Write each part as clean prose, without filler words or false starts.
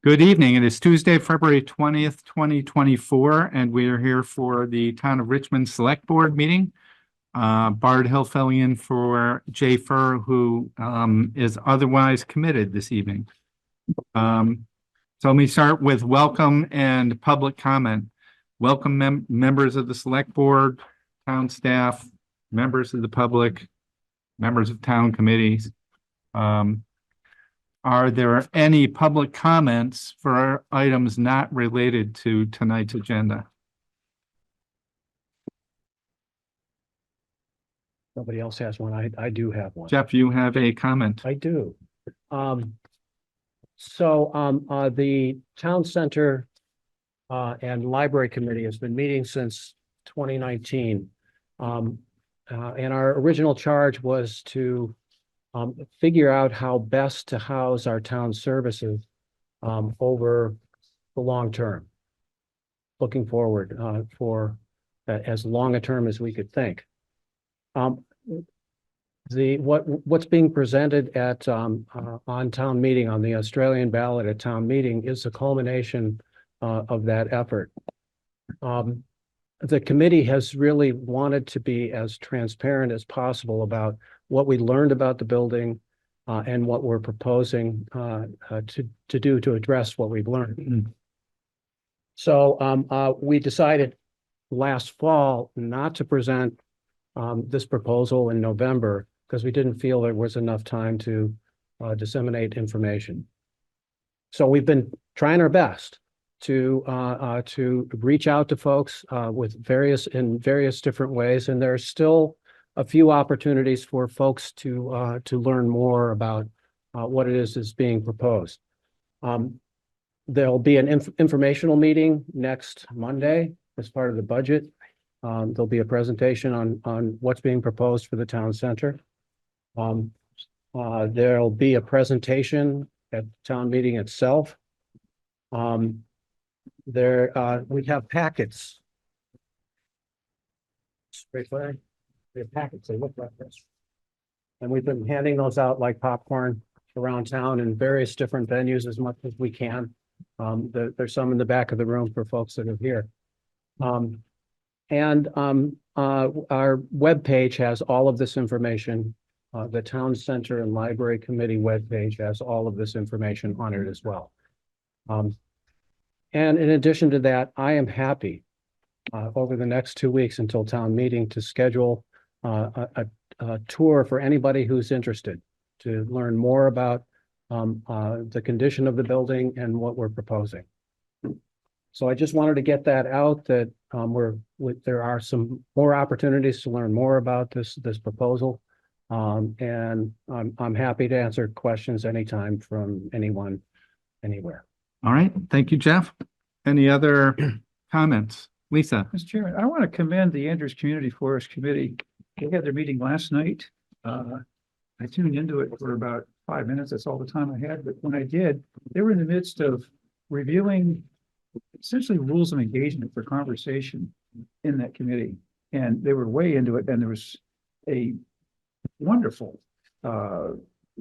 Good evening. It is Tuesday, February 20th, 2024, and we are here for the Town of Richmond Select Board meeting. Bard Hill filling in for Jay Furr, who is otherwise committed this evening. So let me start with welcome and public comment. Welcome members of the Select Board, town staff, members of the public, members of town committees. Are there any public comments for items not related to tonight's agenda? Nobody else has one. I do have one. Jeff, you have a comment. I do. The Town Center and Library Committee has been meeting since 2019. And our original charge was to figure out how best to house our town services over the long term. Looking forward for as long a term as we could think. What's being presented at on town meeting, on the Australian ballot at town meeting, is a culmination of that effort. The committee has really wanted to be as transparent as possible about what we learned about the building and what we're proposing to do to address what we've learned. So we decided last fall not to present this proposal in November because we didn't feel there was enough time to disseminate information. So we've been trying our best to reach out to folks with various different ways, and there's still a few opportunities for folks to learn more about what it is being proposed. There'll be an informational meeting next Monday as part of the budget. There'll be a presentation on what's being proposed for the town center. There'll be a presentation at the town meeting itself. We have packets. Straight way. We have packets. They look like this. And we've been handing those out like popcorn around town in various different venues as much as we can. There's some in the back of the room for folks that are here. Our webpage has all of this information. The Town Center and Library Committee webpage has all of this information on it as well. And in addition to that, I am happy over the next 2 weeks until town meeting to schedule a tour for anybody who's interested to learn more about the condition of the building and what we're proposing. So I just wanted to get that out, that there are some more opportunities to learn more about this proposal. And I'm happy to answer questions anytime from anyone, anywhere. All right. Thank you, Jeff. Any other comments? Lisa? Mr. Chairman, I want to commend the Andrews Community Forest Committee. They had their meeting last night. I tuned into it for about 5 minutes. That's all the time I had. But when I did, they were in the midst of reviewing essentially rules of engagement for conversation in that committee. And they were way into it. And there was a wonderful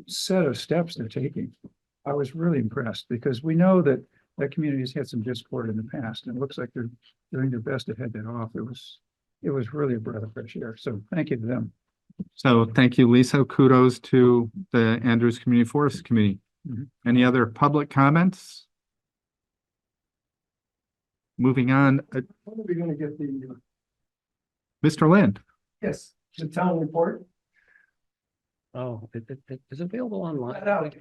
set of steps they're taking. I was really impressed because we know that that community has had some discord in the past, and it looks like they're doing their best to head that off. It was really a breath of fresh air. So thank you to them. So thank you, Lisa. Kudos to the Andrews Community Forest Committee. Any other public comments? Moving on. When are we going to get the Mr. Lind. yes, the town report? Oh, it is available online. Out.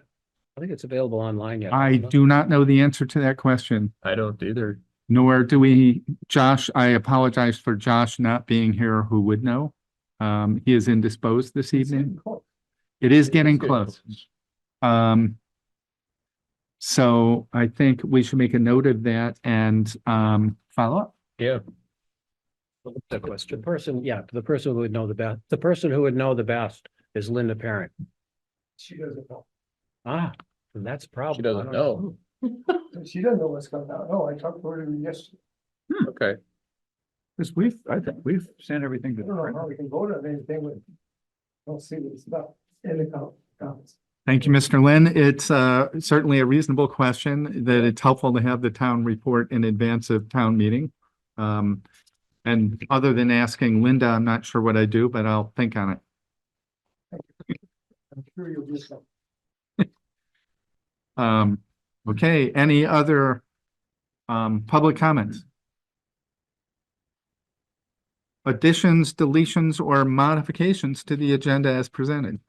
I think it's available online yet. I do not know the answer to that question. I don't either. Nor do we. Josh, I apologize for Josh not being here, who would know. He is indisposed this evening. It is getting close. So I think we should make a note of that and follow up. Yeah. The person who would know the best. The person who would know the best is Linda Parent. She doesn't know. Ah, that's a problem. She doesn't know. She doesn't know what's coming out. No, I talked to her yesterday. Okay. Because I think we've sent everything I to don't know the. how we can vote on anything with. Don't see what it's about in the comments. Thank you, Mr. Lynn. It's certainly a reasonable question that it's helpful to have the town report in advance of town meeting. And other than asking Linda, I'm not sure what I do, but I'll think on it. I'm sure you'll do so. Okay, any other public comments? Additions, deletions, or modifications to the agenda as presented?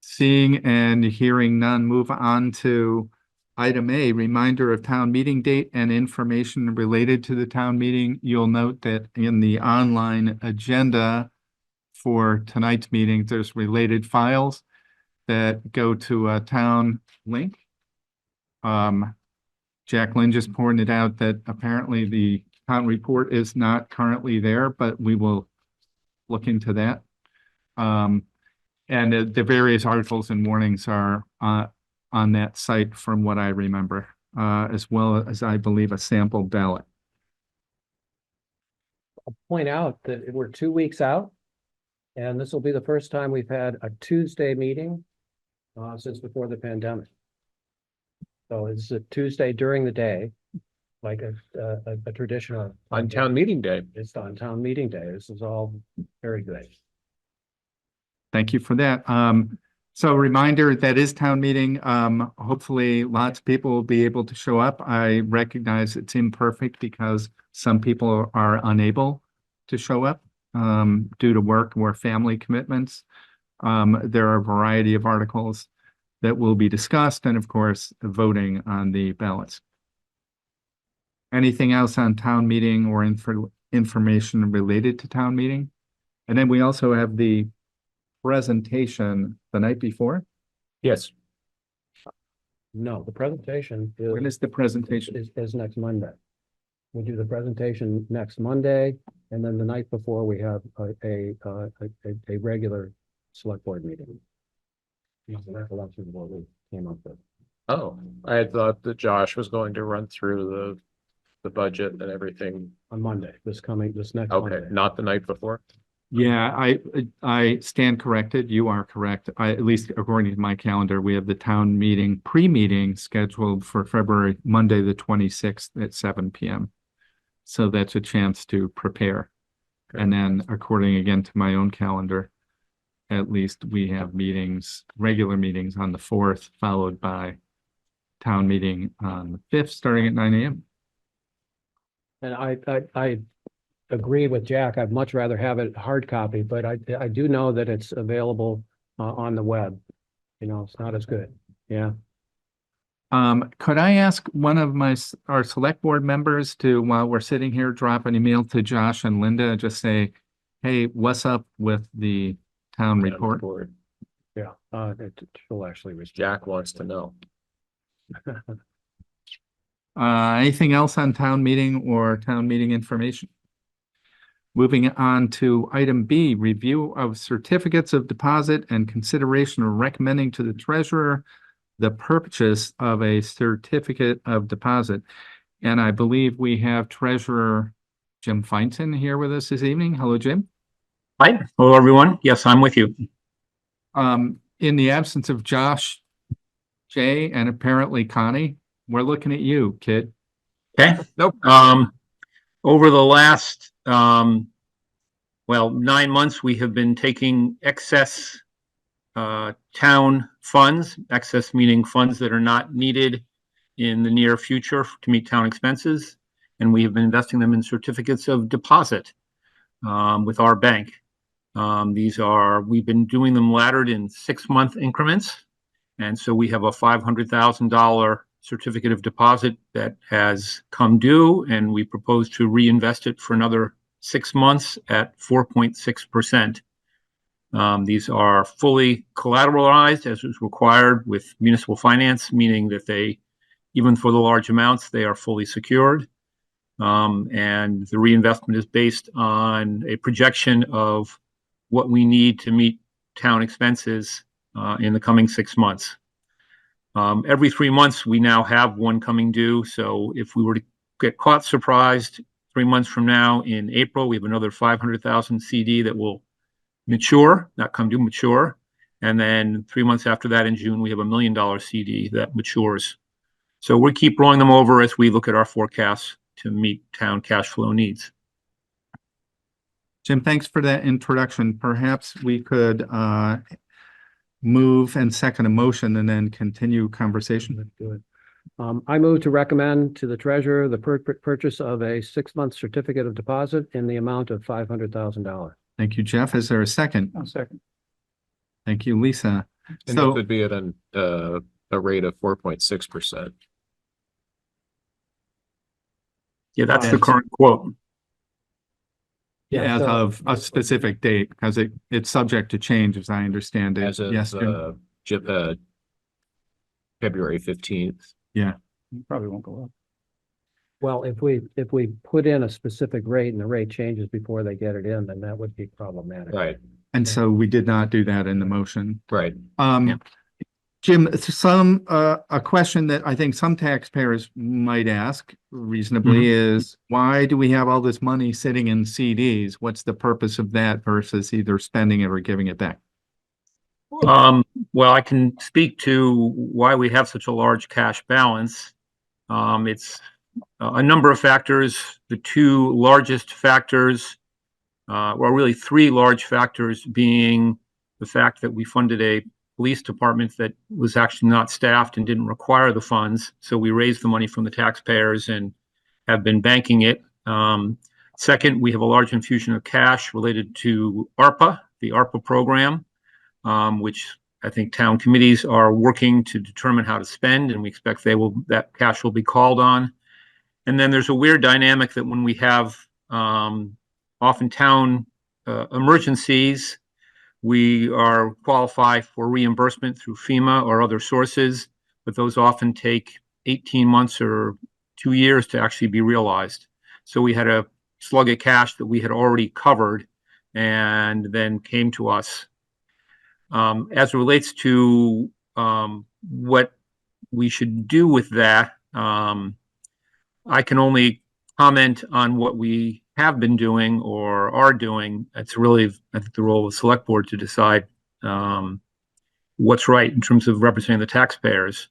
Seeing and hearing none, move on to item A, reminder of town meeting date and information related to the town meeting. You'll note that in the online agenda for tonight's meeting, there's related files that go to a town link. Jacqueline just pointed out that apparently the town report is not currently there, but we will look into that. And the various articles and warnings are on that site from what I remember, as well as I believe a sample ballot. I'll point out that we're 2 weeks out. And this will be the first time we've had a Tuesday meeting since before the pandemic. So it's a Tuesday during the day, like a traditional. On town meeting day. It's on town meeting day. This is all very good. Thank you for that. So reminder, that is town meeting. Hopefully lots of people will be able to show up. I recognize it's imperfect because some people are unable to show up due to work or family commitments. There are a variety of articles that will be discussed, and of course, voting on the ballots. Anything else on town meeting or information related to town meeting? And then we also have the presentation the night before. Yes. No, the presentation When is the presentation? is next Monday. We do the presentation next Monday, and then the night before we have a regular select board meeting. That's what we came up with. Oh, I had thought that Josh was going to run through the budget and everything. On Monday, this next Okay, Monday. not the night before. Yeah, I stand corrected. You are correct. At least according to my calendar, we have the town meeting pre-meeting scheduled for Monday, the 26th at 7 p.m. So that's a chance to prepare. Okay. And then according again to my own calendar, at least we have regular meetings on the 4th, followed by town meeting on the 5th, starting at 9 a.m. And I agree with Jack. I'd much rather have it hard copy, but I do know that it's available on the web. You know, it's not as good. Yeah. Could I ask one of our select board members to, while we're sitting here, drop an email to Josh and Linda, just say, hey, what's up with the town report? Yeah. She'll actually respond. Jack wants to know. Anything else on town meeting or town meeting information? Moving on to item B, review of certificates of deposit and consideration of recommending to the treasurer the purchase of a certificate of deposit. And I believe we have Treasurer Jim Feinton here with us this evening. Hello, Jim. Hi, hello, everyone. Yes, I'm with you. In the absence of Josh, Jay, and apparently Connie, we're looking at you, kid. Okay. Nope. Over the last, 9 months, we have been taking excess town funds, excess meaning funds that are not needed in the near future to meet town expenses. And we have been investing them in certificates of deposit with our bank. We've been doing them laddered in 6-month increments. And so we have a $500,000 certificate of deposit that has come due, and we propose to reinvest it for another 6 months at 4.6%. These are fully collateralized as is required with municipal finance, meaning that even for the large amounts, they are fully secured. And the reinvestment is based on a projection of what we need to meet town expenses in the coming 6 months. Every 3 months, we now have one coming due. So if we were to get caught surprised 3 months from now in April, we have another 500,000 CD that will mature, not come due, mature. And then 3 months after that in June, we have $1 million CD that matures. So we keep rolling them over as we look at our forecasts to meet town cash flow needs. Jim, thanks for that introduction. Perhaps we could move and second a motion and then continue conversation. Good. I move to recommend to the treasurer the purchase of a 6-month certificate of deposit in the amount of $500,000. Thank you, Jeff. Is there a second? I'll second. Thank you, Lisa. And So- it would be at a rate of 4.6%. Yeah, that's the Yes. current quote. As so- of a specific date, because it's subject to change, as I understand it. As of Yes, Jim? February 15th. Probably won't go up. Well, if we put in a specific rate and the rate changes before they get it in, then that would be problematic. Right, And so we did not do that in the motion. right. Yeah. Jim, a question that I think some taxpayers might ask reasonably is, why do we have all this money sitting in CDs? What's the purpose of that versus either spending it or giving it back? Well, I can speak to why we have such a large cash balance. It's a number of factors. The two largest factors, well, really three large factors, being the fact that we funded a police department that was actually not staffed and didn't require the funds. So we raised the money from the taxpayers and have been banking it. Second, we have a large infusion of cash related to ARPA, the ARPA program, which I think town committees are working to determine how to spend, and we expect that cash will be called on. And then there's a weird dynamic that when we have often town emergencies, we are qualified for reimbursement through FEMA or other sources, but those often take 18 months or 2 years to actually be realized. So we had a slug of cash that we had already covered and then came to us. As it relates to what we should do with that, I can only comment on what we have been doing or are doing. It's really, I think, the role of the select board to decide what's right in terms of representing the taxpayers.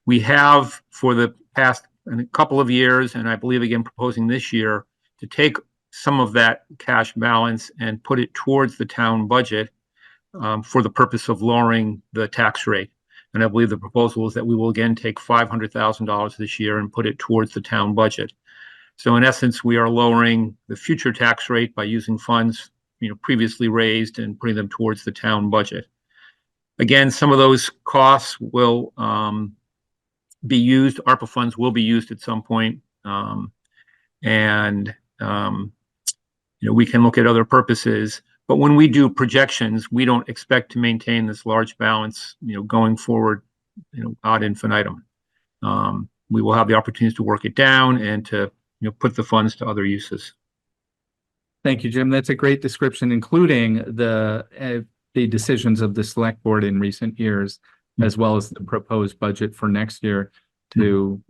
We have, for the past couple of years, and I believe again proposing this year, to take some of that cash balance and put it towards the town budget for the purpose of lowering the tax rate. And I believe the proposal is that we will again take $500,000 this year and put it towards the town budget. So in essence, we are lowering the future tax rate by using funds, previously raised and putting them towards the town budget. Again, some of those costs will be used. ARPA funds will be used at some point, and we can look at other purposes. But when we do projections, we don't expect to maintain this large balance, going forward, ad infinitum. We will have the opportunities to work it down and to put the funds to other uses. Thank you, Jim. That's a great description, including the decisions of the select board in recent years, as well as the proposed budget for next year to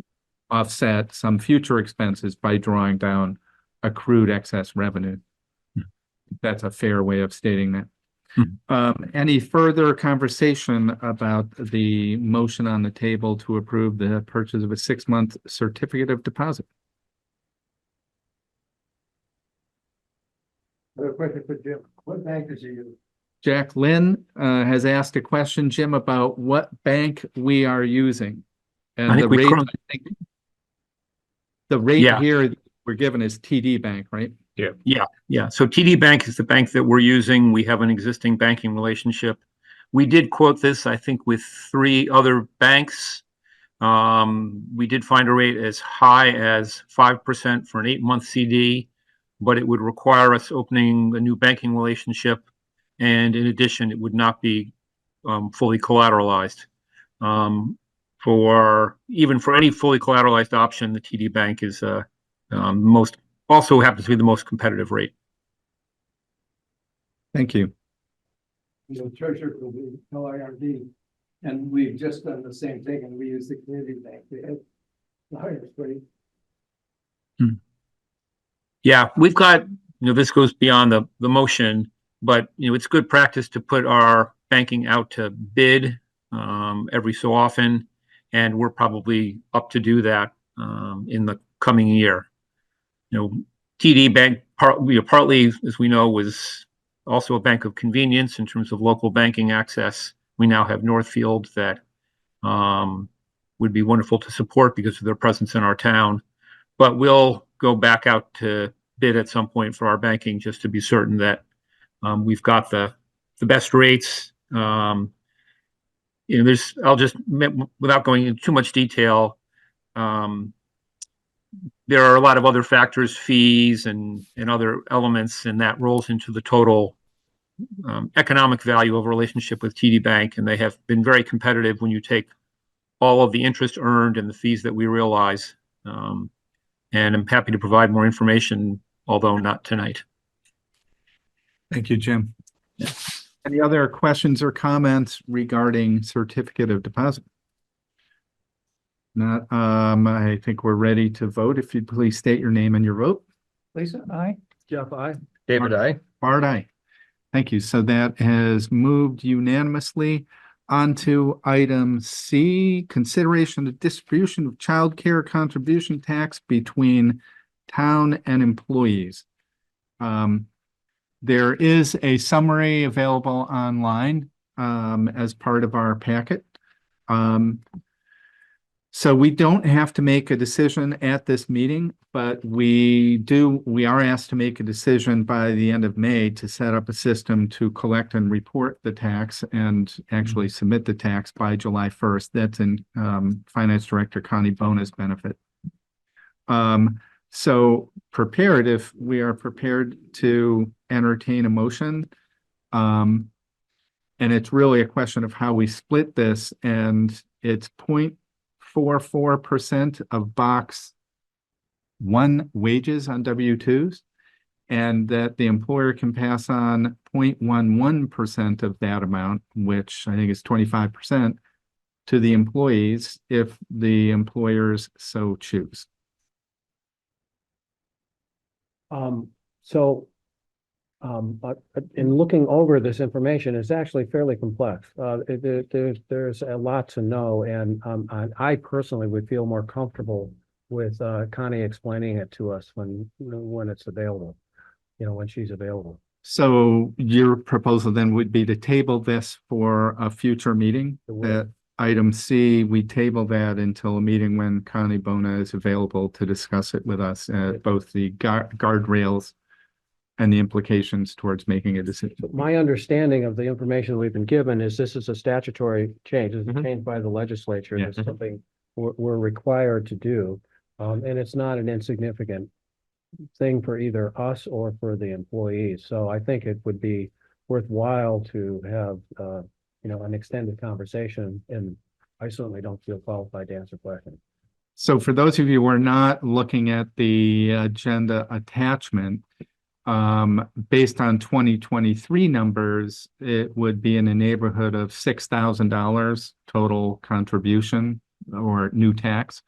offset some future expenses by drawing down accrued excess revenue. That's a fair way of stating that. Any further conversation about the motion on the table to approve the purchase of a 6-month certificate of deposit? I have a question for Jim. What bank does he use? Jack Lynn has asked a question, Jim, about what bank we are using. And I think the we rate, currently- I think the rate Yeah. here we're given is TD Bank, right? Yeah. So TD Bank is the bank that we're using. We have an existing banking relationship. We did quote this, I think, with 3 other banks. We did find a rate as high as 5% for an 8-month CD, but it would require us opening a new banking relationship. And in addition, it would not be fully collateralized. For any fully collateralized option, the TD Bank is also happens to be the most competitive rate. Thank you. The treasurer will be LIRD, and we've just done the same thing, and we use the community bank. They have the highest rate. Yeah, we've got, this goes beyond the motion. but, it's good practice to put our banking out to bid every so often, and we're probably up to do that in the coming year. TD Bank partly, as we know, was also a bank of convenience in terms of local banking access. We now have Northfield that would be wonderful to support because of their presence in our town. But we'll go back out to bid at some point for our banking just to be certain that we've got the best rates. I'll just, without going into too much detail, there are a lot of other factors, fees and other elements, and that rolls into the total economic value of a relationship with TD Bank. And they have been very competitive when you take all of the interest earned and the fees that we realize. And I'm happy to provide more information, although not tonight. Thank you, Jim. Any other questions or comments regarding certificate of deposit? Not, I think we're ready to vote. If you'd please state your name and your vote. Lisa, aye. Jeff, I. David, I. Bart, aye. Thank you. So that has moved unanimously. On to item C, consideration of distribution of child care contribution tax between town and employees. There is a summary available online as part of our packet. So we don't have to make a decision at this meeting, but we are asked to make a decision by the end of May to set up a system to collect and report the tax and actually submit the tax by July 1st. That's in Finance Director Connie Bona's benefit. So prepared, if we are prepared to entertain a motion, and it's really a question of how we split this, and it's 0.44% of box 1 wages on W-2s, and that the employer can pass on 0.11% of that amount, which I think is 25%, to the employees if the employers so choose. In looking over this information, it's actually fairly complex. There's a lot to know, and I personally would feel more comfortable with Connie explaining it to us when it's available, when she's available. So your proposal then would be to table this for a future meeting? That item C, we table that until a meeting when Connie Bona is available to discuss it with us, both the guardrails and the implications towards making a decision. My understanding of the information we've been given is this is a statutory change. It's a change by the legislature. Yeah. It's something we're required to do. And it's not an insignificant thing for either us or for the employees. So I think it would be worthwhile to have, an extended conversation, and I certainly don't feel qualified to answer questions. So for those of you who are not looking at the agenda attachment, based on 2023 numbers, it would be in the neighborhood of $6,000 total contribution or new tax.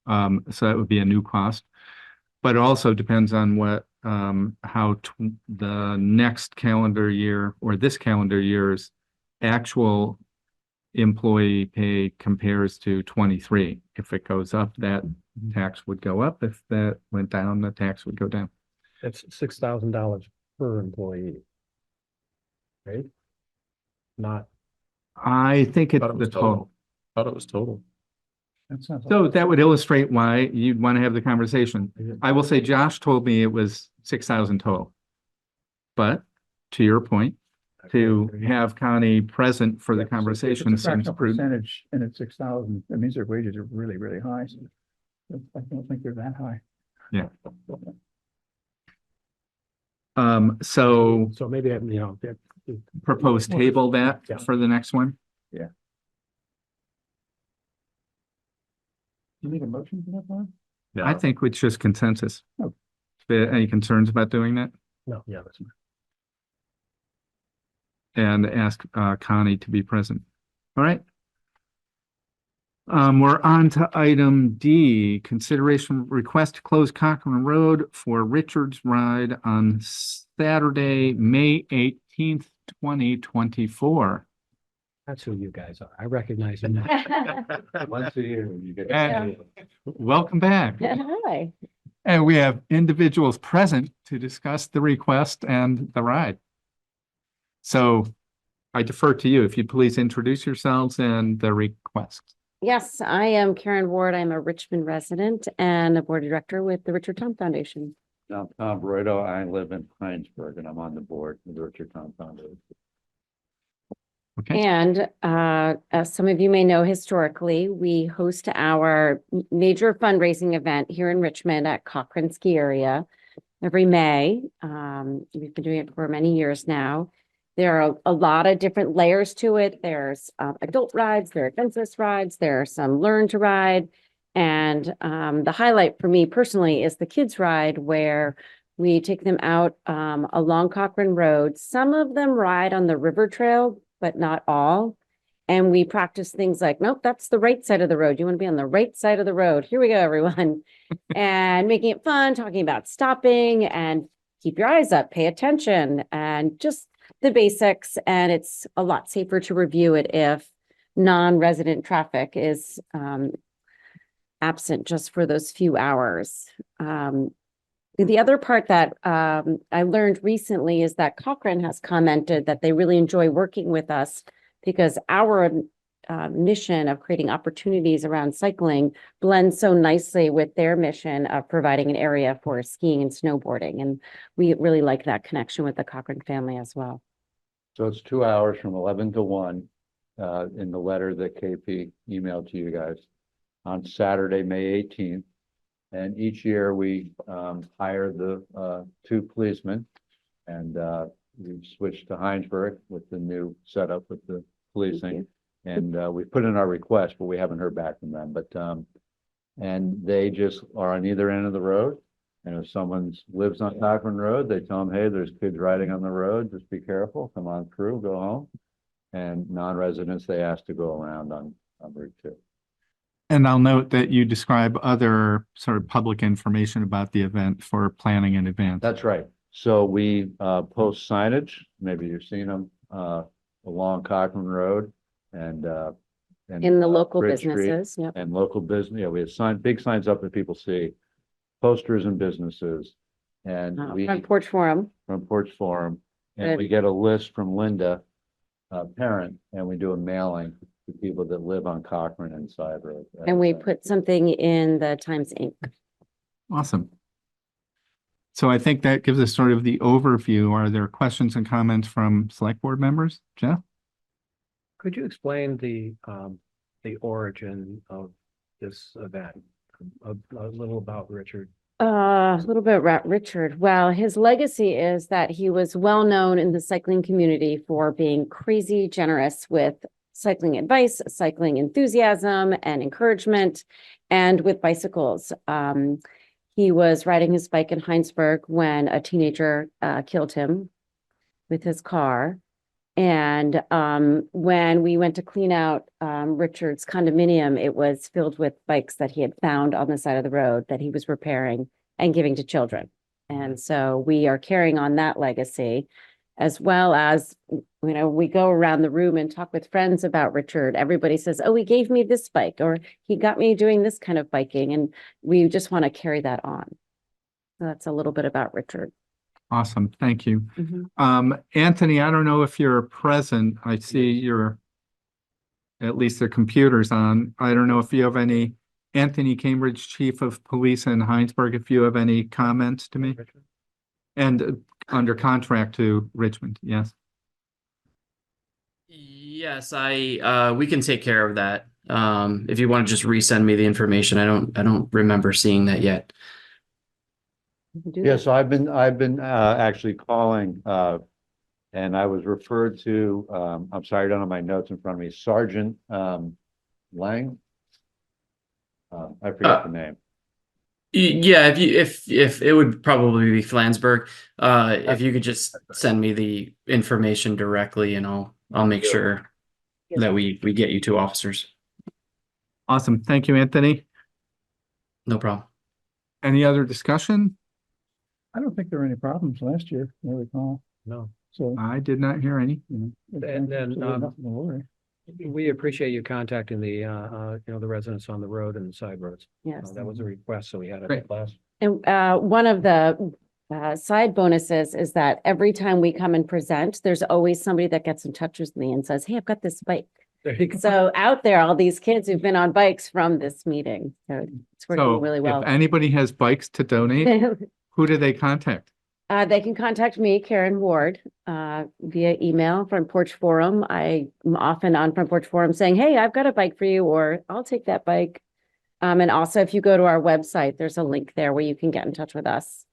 So that would be a new cost, but it also depends on what, how the next calendar year or this calendar year's actual employee pay compares to 23. If it goes up, that tax would go up. If that went down, the tax would go down. It's $6,000 per employee. Right? Not. I think it's Thought it was the total. Thought it was total. That sounds. So that would illustrate why you'd want to have the conversation. I will say Josh told me it was 6,000 total. But to your point, to have Connie present for the conversation It's a seems fractional prudent. percentage and it's 6,000. That means their wages are really, really high. So I don't think they're that high. Yeah. So So maybe, propose table that Yeah. for the next one. Do you need a motion for that one? I think it's just consensus. Oh. Any concerns about doing that? no, yeah, that's. And ask Connie to be present. All right. We're on to item D, consideration request to close Cochran Road for Richard's Ride on Saturday, May 18th 19th, 2024. That's who you guys are. I recognize him. Once a year, you get. And welcome back. Hi. And we have individuals present to discuss the request and the ride. So I defer to you. If you'd please introduce yourselves and the request. Yes, I am Karen Ward. I'm a Richmond resident and a board director with the Richard Tom Foundation. I'm Tom Broido. I live in Heinsberg and I'm on the board with the Richard Tom Foundation. Okay. And as some of you may know, historically, we host our major fundraising event here in Richmond at Cochran ski area every May. We've been doing it for many years now. There are a lot of different layers to it. There's adult rides, there are adventurous rides, there are some learn to ride. And the highlight for me personally is the kids ride, where we take them out along Cochran Road. Some of them ride on the river trail, but not all. And we practice things like, nope, that's the right side of the road. You want to be on the right side of the road. Here we go, everyone. And making it fun, talking about stopping and keep your eyes up, pay attention, and just the basics. And it's a lot safer to review it if non-resident traffic is absent just for those few hours. The other part that I learned recently is that Cochran has commented that they really enjoy working with us because our mission of creating opportunities around cycling blends so nicely with their mission of providing an area for skiing and snowboarding. And we really like that connection with the Cochran family as well. So it's 2 hours from 11 to 1 in the letter that KP emailed to you guys on Saturday, May 18th. And each year we hire the 2 policemen, and we've switched to Heinsberg with the new setup with the policing. And we put in our request, but we haven't heard back from them. But and they just are on either end of the road. And if someone lives on Cochran Road, they tell them, hey, there's kids riding on the road. Just be careful. Come on through, go home. And non-residents, they ask to go around on Route 2. And I'll note that you describe other sort of public information about the event for planning in advance. That's right. So we post signage, maybe you've seen them along Cochran Road and In the local Bridge Street businesses, yep. and local business. Yeah, we have big signs up that people see, posters and businesses. And we Front Porch Forum. from Porch Forum, and Good. we get a list from Linda, parent, and we do a mailing to people that live on Cochran and Side Road. And we put something in the Times Inc. Awesome. So I think that gives us sort of the overview. Are there questions and comments from select board members? Jeff? Could you explain the origin of this event? A little about Richard. A little bit about Richard. Well, his legacy is that he was well known in the cycling community for being crazy generous with cycling advice, cycling enthusiasm and encouragement, and with bicycles. He was riding his bike in Heinsberg when a teenager killed him with his car. And when we went to clean out Richard's condominium, it was filled with bikes that he had found on the side of the road that he was repairing and giving to children. And so we are carrying on that legacy, as well as, we go around the room and talk with friends about Richard. Everybody says, oh, he gave me this bike, or he got me doing this kind of biking. And we just want to carry that on. So that's a little bit about Richard. Awesome. Thank you. Mhm. Anthony, I don't know if you're present. I see at least the computer's on. I don't know if you have any, Anthony Cambridge, Chief of Police in Heinsberg, if you have any comments to me. And under contract to Richmond, yes. Yes, we can take care of that. If you want to just resend me the information, I don't remember seeing that yet. We can do Yeah, that. so I've been actually calling, and I was referred to, I'm sorry, I don't have my notes in front of me, Sergeant Lang. I forget the name. Yeah, if it would probably be Flansburgh. If you could just send me the information directly, and I'll make sure that we get you 2 officers. Awesome. Thank you, Anthony. No problem. Any other discussion? I don't think there were any problems last year, I recall. No. So. I did not hear any. And then, we appreciate you contacting the, the residents on the road and the side roads. Yes. That was a request, so we had Great. a class. And one of the side bonuses is that every time we come and present, there's always somebody that gets in touch with me and says, hey, I've got this bike. There you go. So out there, all these kids who've been on bikes from this meeting. So it's So working really well. if anybody has bikes to donate, who do they contact? They can contact me, Karen Ward, via email, Front Porch Forum. I'm often on Front Porch Forum saying, hey, I've got a bike for you, or I'll take that bike. And also, if you go to our website, there's a link there where you can get in touch with us.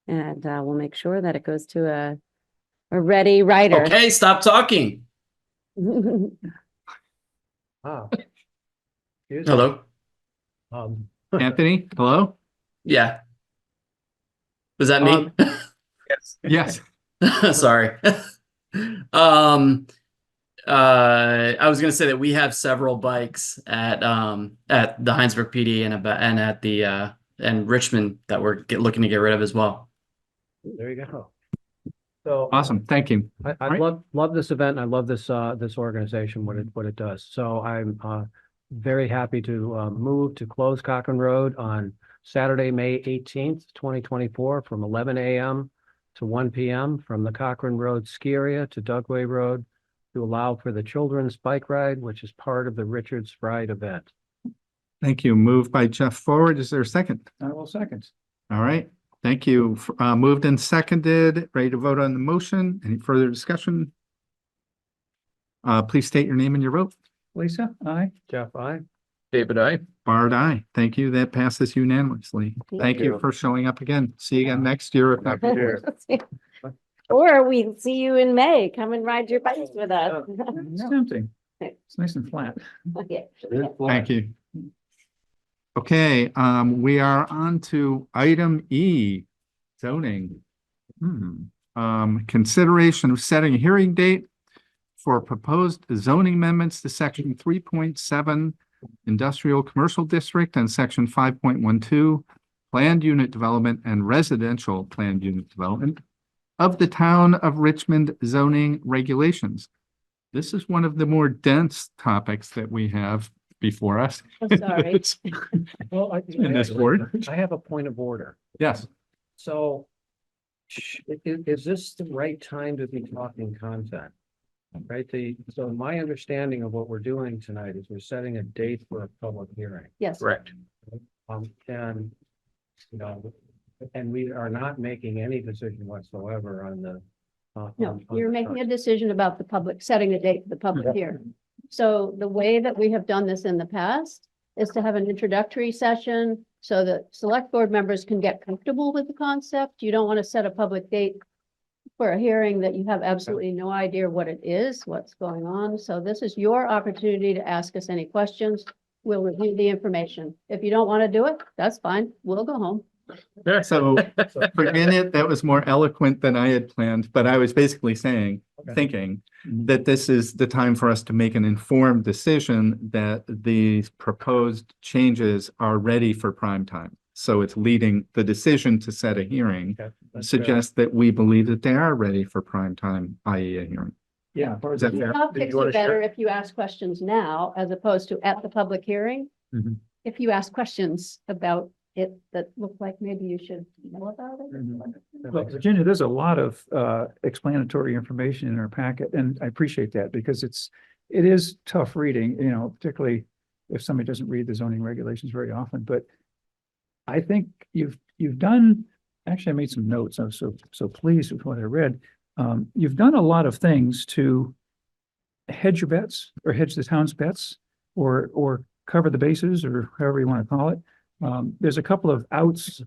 And we'll make sure that it goes to a ready rider. Okay, stop talking. Ah. Excuse me. Hello. Anthony, hello? Yeah. Was that me? Yes. Sorry. I was gonna say that we have several bikes at the Heinsberg PD and at the and Richmond that we're looking to get rid of as well. There you go. So. Awesome. Thank you. I Right. love this event. And I love this organization, what it does. So I'm very happy to move to close Cochran Road on Saturday, May 18th, 2024, from 11 a.m. to 1 p.m. from the Cochran Road ski area to Dugway Road, to allow for the children's bike ride, which is part of the Richards Ride event. Thank you. Moved by Jeff Forward. Is there a second? I will second. All right. Thank you. Moved and seconded. Ready to vote on the motion? Any further discussion? Please state your name and your vote. Lisa, aye. Jeff, aye. David, I. Bard, aye. Thank you. That passes unanimously. Thank you for showing up again. See you again next year. if not before. Or we'll see you in May. Come and ride your bikes with us. It's tempting. It's nice and flat. Okay. Thank you. Okay, we are on to item E, zoning. Consideration of setting a hearing date for proposed zoning amendments to section 3.7 industrial commercial district and section 5.12 planned unit development and residential planned unit development of the town of Richmond zoning regulations. This is one of the more dense topics that we have before us. I'm sorry. Well, In this board. I have a point of order. Yes. So is this the right time to be talking content? Right, so my understanding of what we're doing tonight is we're setting a date for a public hearing. Yes. Correct. And, and we are not making any decision whatsoever on the. No, you're making a decision about the public, setting a date for the public hearing. So the way that we have done this in the past is to have an introductory session so that select board members can get comfortable with the concept. You don't want to set a public date for a hearing that you have absolutely no idea what it is, what's going on. So this is your opportunity to ask us any questions. We'll review the information. If you don't want to do it, that's fine. We'll go home. So forget it, that was more eloquent than I had planned, but I was basically saying, thinking that this is the time for us to make an informed decision that these proposed changes are ready for prime time. So it's leading the decision to set a hearing, suggests that we believe that they are ready for prime time, i.e. a hearing. Yeah. Is that fair? Optics are better if you ask questions now as opposed to at the public hearing. Mhm. If you ask questions about it that look like maybe you should know about it. Well, Virginia, there's a lot of explanatory information in our packet, and I appreciate that because it is tough reading, particularly if somebody doesn't read the zoning regulations very often, but I think you've done, actually I made some notes. I was so pleased with what I read. You've done a lot of things to hedge your bets or hedge the town's bets or cover the bases or however you want to call it. There's a couple of outs.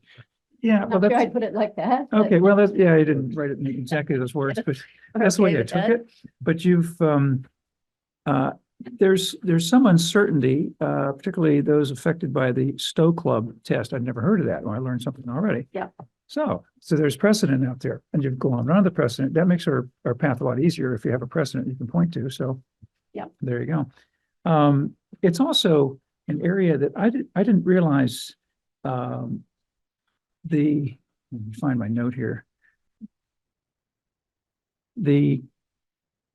Yeah, well, Not sure that's, I'd put it like that. but- okay, well, that's, yeah, I didn't write it in exactly those words, but that's the way Okay I with took that. it. But you've, there's some uncertainty, particularly those affected by the Stowe Club test. I'd never heard of that. Well, I learned something already. Yeah. So there's precedent out there and you've gone on the precedent. That makes our path a lot easier if you have a precedent you can point to. So. Yeah. There you go. It's also an area that I didn't realize, let me find my note here. the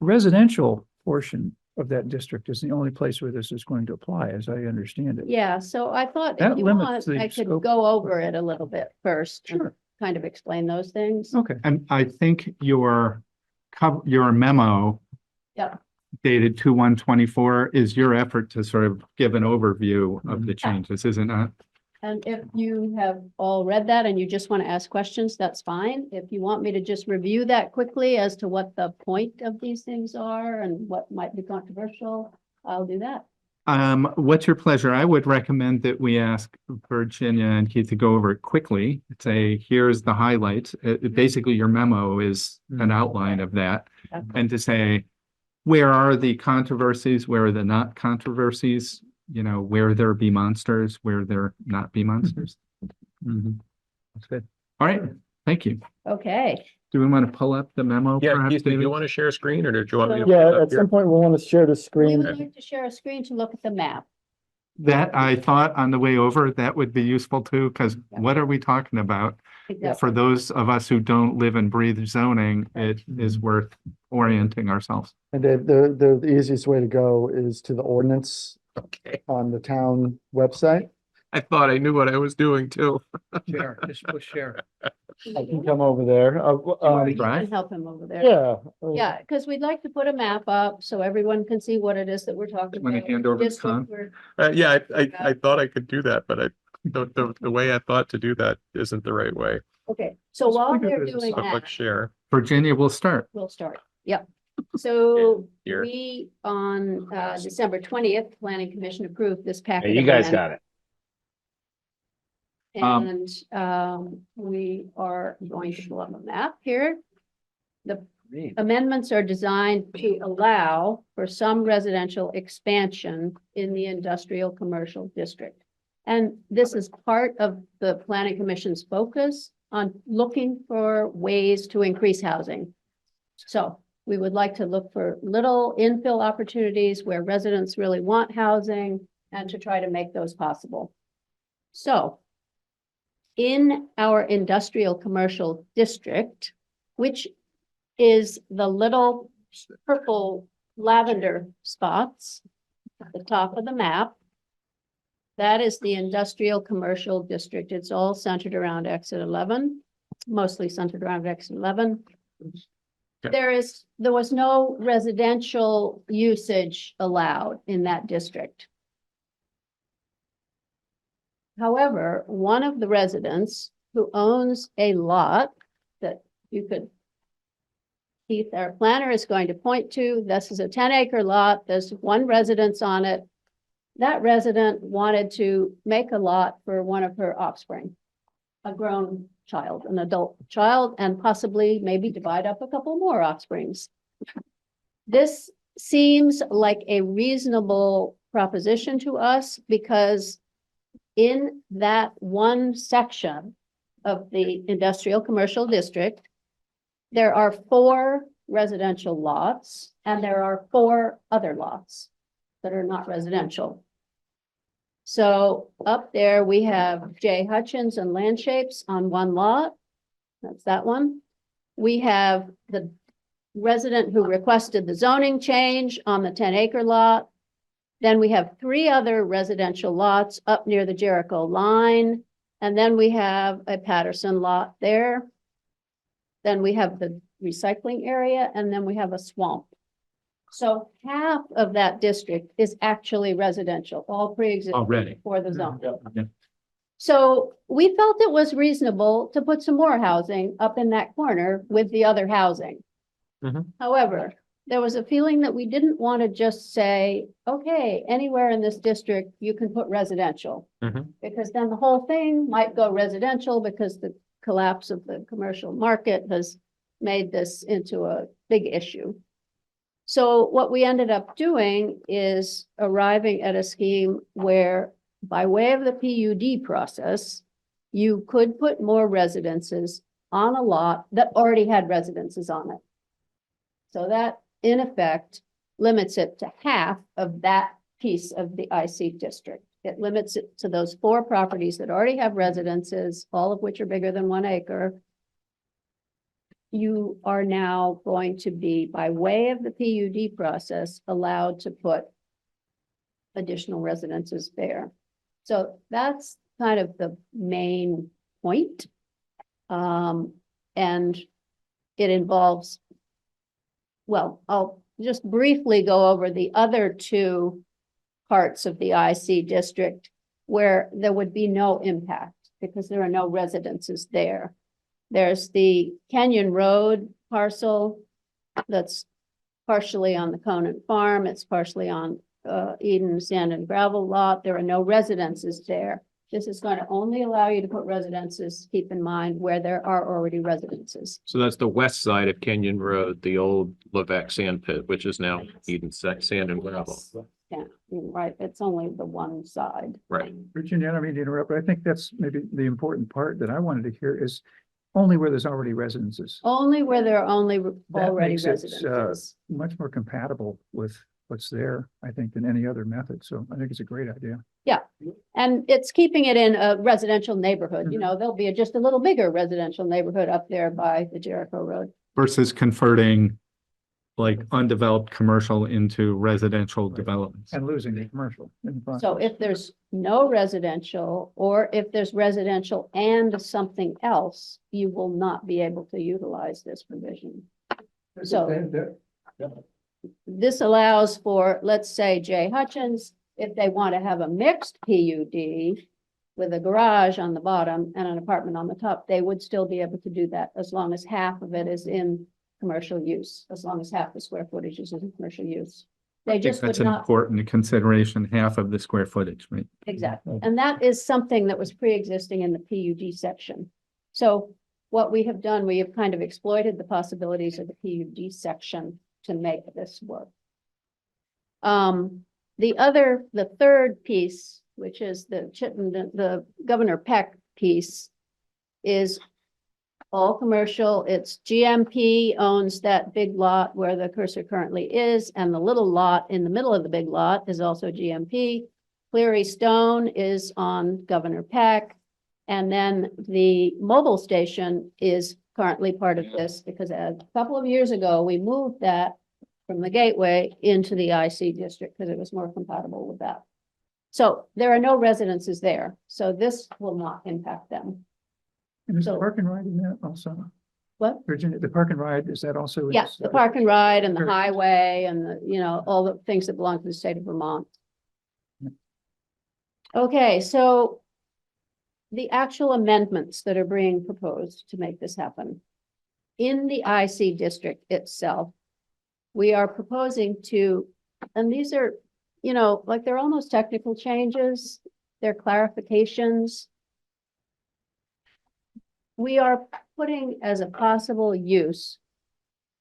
residential portion of that district is the only place where this is going to apply, as I understand it. Yeah, so I thought if That you limits want, the I could scope. go over it a little bit first. and Sure. Kind of explain those things. Okay. And I think your memo Yep. dated 2/1/24 is your effort to sort of give an overview of the changes, is it not? And if you have all read that and you just want to ask questions, that's fine. If you want me to just review that quickly as to what the point of these things are and what might be controversial, I'll do that. What's your pleasure? I would recommend that we ask Virginia and Keith to go over it quickly. Say, here's the highlights. Basically, your memo is an outline of that. Okay. And to say, where are the controversies? Where are the not controversies? You know, where there be monsters, where there not be monsters. That's good. All right, thank you. Okay, Do we want to pull up the memo? Yeah, perhaps, Keith, do David? you want to share a screen or did you want me to? Yeah, put it up At here? some point, we'll want to share the we screen. would like to share a screen to look at the map. That I thought on the way over, that would be useful too, because what are we talking about? For those of us who don't live and breathe zoning, it is worth orienting ourselves. And the easiest way to go is to the ordinance Okay, on the town website. I thought I knew what I was doing too. Share, just push share. I can come over there. Or you Right. can help him over there. Yeah. Yeah, because we'd like to put a map up so everyone can see what it is that we're talking Want to about. hand over the District con? we're- Yeah, I thought I could do that, but the way I thought to do that isn't the right way. Okay, so while Let's they're look at this. doing So click that, share. Virginia will start. we'll start. Yep. So Here. we, on December 20th, Planning Commission approved this packet. You of guys land. got it. And we are going to pull up a map here. The amendments are designed to allow for some residential expansion in the industrial commercial district. And this is part of the Planning Commission's focus on looking for ways to increase housing. So we would like to look for little infill opportunities where residents really want housing and to try to make those possible. So in our industrial commercial district, which is the little purple lavender spots at the top of the map, that is the industrial commercial district. It's all centered around exit 11, mostly centered around exit 11. Okay. There was no residential usage allowed in that district. However, one of the residents who owns a lot that you could, Keith, our planner is going to point to, this is a 10-acre lot, there's one residence on it. That resident wanted to make a lot for one of her offspring, a grown child, an adult child, and possibly maybe divide up a couple more offsprings. This seems like a reasonable proposition to us because in that one section of the industrial commercial district, there are 4 residential lots and there are 4 other lots that are not residential. So up there, we have J. Hutchins and Land Shapes on one lot. That's that one. We have the resident who requested the zoning change on the 10-acre lot. Then we have 3 other residential lots up near the Jericho line. And then we have a Patterson lot there. Then we have the recycling area, and then we have a swamp. So half of that district is actually residential, all pre-existing Already. for the zone. Yeah. So we felt it was reasonable to put some more housing up in that corner with the other housing. Mhm. However, there was a feeling that we didn't want to just say, okay, anywhere in this district, you can put residential. Mhm. Because then the whole thing might go residential because the collapse of the commercial market has made this into a big issue. So what we ended up doing is arriving at a scheme where by way of the PUD process, you could put more residences on a lot that already had residences on it. So that in effect limits it to half of that piece of the IC district. It limits it to those 4 properties that already have residences, all of which are bigger than 1 acre. you are now going to be, by way of the PUD process, allowed to put additional residences there. So that's kind of the main point. And it involves, well, I'll just briefly go over the other two parts of the IC district where there would be no impact because there are no residences there. There's the Kenyon Road parcel that's partially on the Conan Farm. It's partially on Eden Sand and Gravel Lot. There are no residences there. This is going to only allow you to put residences, keep in mind, where there are already residences. So that's the west side of Kenyon Road, the old Levesque sand pit, which is now Eden Sand and Gravel. Yeah, right. It's only the one side. Right. Virginia, I don't mean to interrupt, but I think that's maybe the important part that I wanted to hear is only where there's already residences. Only where there are only That already makes it, residences. Much more compatible with what's there, I think, than any other method. So I think it's a great idea. Yeah, and it's keeping it in a residential neighborhood. You Mhm. know, there'll be just a little bigger residential neighborhood up there by the Jericho Road. Versus converting like undeveloped commercial into residential developments. And losing the commercial in the process. So if there's no residential, or if there's residential and something else, you will not be able to utilize this provision. So this allows for, let's say, Jay Hutchins, if they want to have a mixed PUD with a garage on the bottom and an apartment on the top, they would still be able to do that as long as half of it is in commercial use, as long as half the square footage is in commercial use. I They think just would that's an not, important consideration, half of the square footage, right? exactly. And that is something that was pre-existing in the PUD section. So what we have done, we have kind of exploited the possibilities of the PUD section to make this work. The third piece, which is the Chittenden, the Governor Peck piece, is all commercial. It's GMP owns that big lot where the cursor currently is, and the little lot in the middle of the big lot is also GMP. Cleary Stone is on Governor Peck. And then the mobile station is currently part of this because a couple of years ago, we moved that from the gateway into the IC district because it was more compatible with that. So there are no residences there, so this will not impact them. And is the So- park and ride in that also? What? Virginia, the park and ride, is that also? in Yes, this, the park and ride and the Sure. highway and the, you know, all the things that belong to the state of Vermont. Okay, so the actual amendments that are being proposed to make this happen. In the IC district itself, we are proposing to, and these are, you know, like they're almost technical changes, they're clarifications. We are putting as a possible use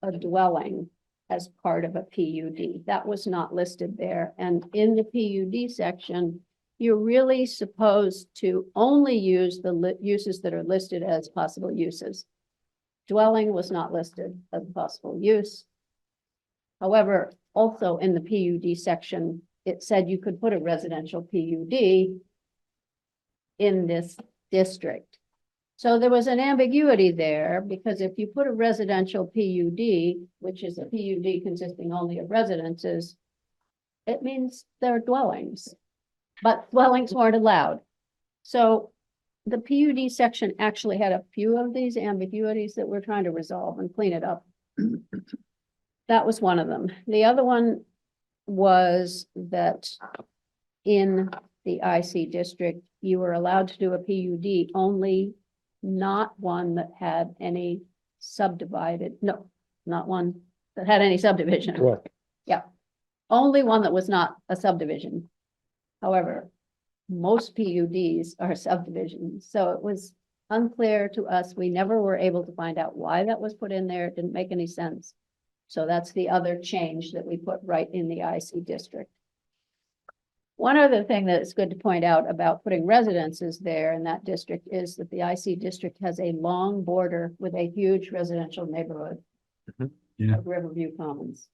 a dwelling as part of a PUD. That was not listed there. And in the PUD section, you're really supposed to only use the uses that are listed as possible uses. Dwelling was not listed as a possible use. However, also in the PUD section, it said you could put a residential PUD in this district. So there was an ambiguity there because if you put a residential PUD, which is a PUD consisting only of residences, it means they're dwellings, but dwellings weren't allowed. So the PUD section actually had a few of these ambiguities that we're trying to resolve and clean it up. That was one of them. The other one was that in the IC district, you were allowed to do a PUD only, not one that had any subdivided, no, not one that had any subdivision. Correct. Yeah, only one that was not a subdivision. However, most PUDs are subdivisions, so it was unclear to us. We never were able to find out why that was put in there. It didn't make any sense. So that's the other change that we put right in the IC district. One other thing that is good to point out about putting residences there in that district is that the IC district has a long border with a huge residential neighborhood. Mhm. Yeah. Of Riverview Commons.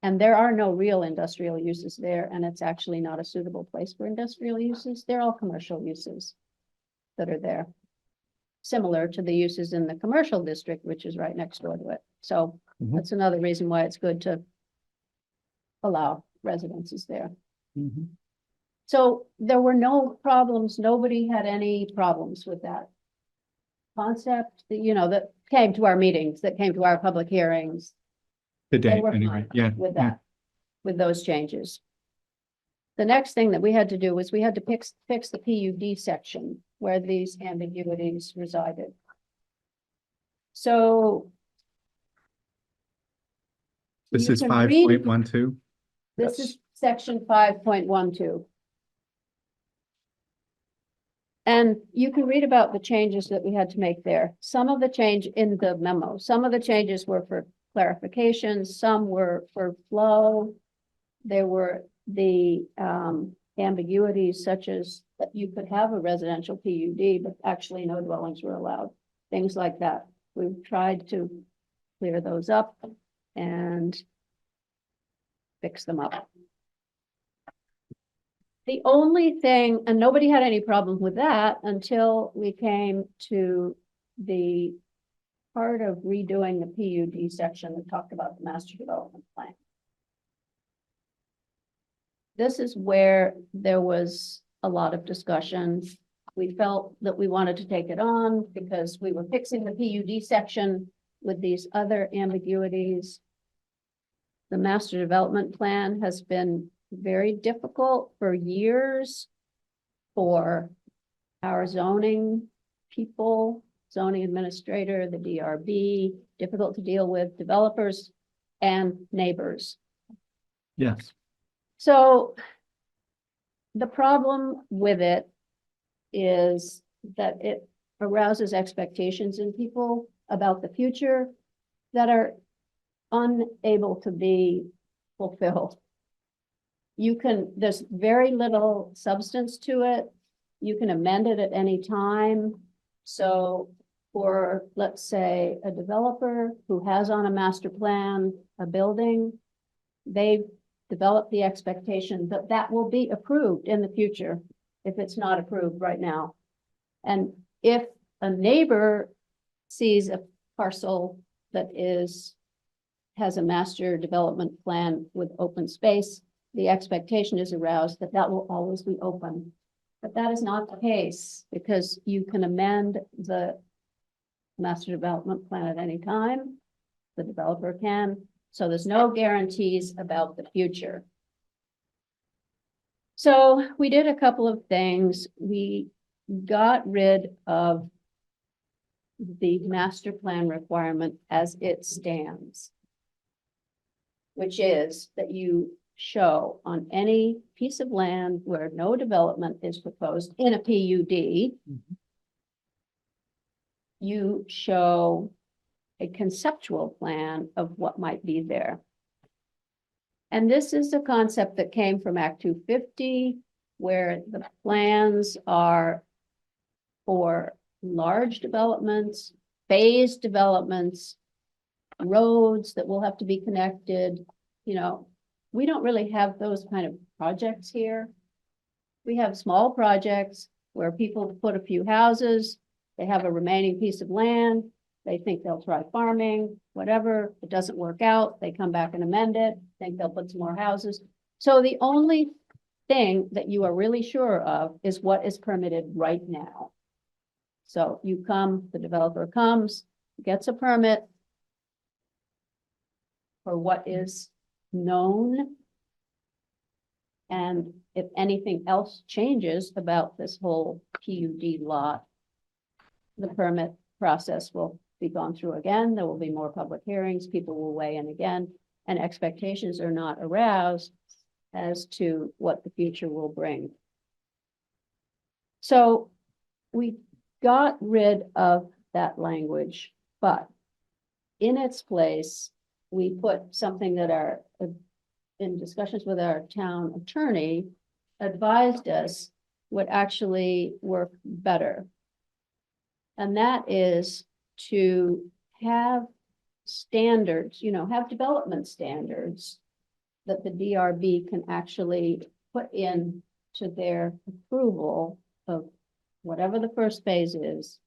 And there are no real industrial uses there, and it's actually not a suitable place for industrial uses. They're all commercial uses that are there. similar to the uses in the commercial district, which is right next door to it. So Mhm. that's another reason why it's good to allow residences there. So there were no problems. Nobody had any problems with that concept, that came to our meetings, that came to our public hearings. The They date, were anyway, fine yeah. with yeah. that, with those changes. The next thing that we had to do was we had to fix the PUD section where these ambiguities resided. So This you is can 5.12. this is section 5.12. And you can read about the changes that we had to make there. Some of the change in the memo, some of the changes were for clarification, some were for flow. There were the ambiguities such as that you could have a residential PUD, but actually no dwellings were allowed. Things like that. We've tried to clear those up and fix them up. The only thing, and nobody had any problem with that until we came to the part of redoing the PUD section that talked about the master development plan. This is where there was a lot of discussion. We felt that we wanted to take it on because we were fixing the PUD section with these other ambiguities. The master development plan has been very difficult for years for our zoning people, zoning administrator, the DRB, difficult to deal with developers and neighbors. Yes. So the problem with it is that it arouses expectations in people about the future that are unable to be fulfilled. There's very little substance to it. You can amend it at any time. So for, let's say, a developer who has on a master plan a building, they've developed the expectation that that will be approved in the future if it's not approved right now. And if a neighbor sees a parcel that has a master development plan with open space, the expectation is aroused that that will always be open. But that is not the case because you can amend the master development plan at any time. The developer can, so there's no guarantees about the future. So we did a couple of things. We got rid of the master plan requirement as it stands, which is that you show on any piece of land where no development is proposed in a PUD, you show a conceptual plan of what might be there. And this is a concept that came from Act 250, where the plans are for large developments, phased developments, roads that will have to be connected. We don't really have those kind of projects here. We have small projects where people put a few houses, they have a remaining piece of land, they think they'll try farming, whatever, it doesn't work out, they come back and amend it, think they'll put some more houses. So the only thing that you are really sure of is what is permitted right now. So the developer comes, gets a permit for what is known. And if anything else changes about this whole PUD lot, the permit process will be gone through again. There will be more public hearings. People will weigh in again, and expectations are not aroused as to what the future will bring. So we got rid of that language, but in its place, we put something that in discussions with our town attorney, advised us would actually work better. And that is to have standards, have development standards that the DRB can actually put in to their approval of whatever the first phase is.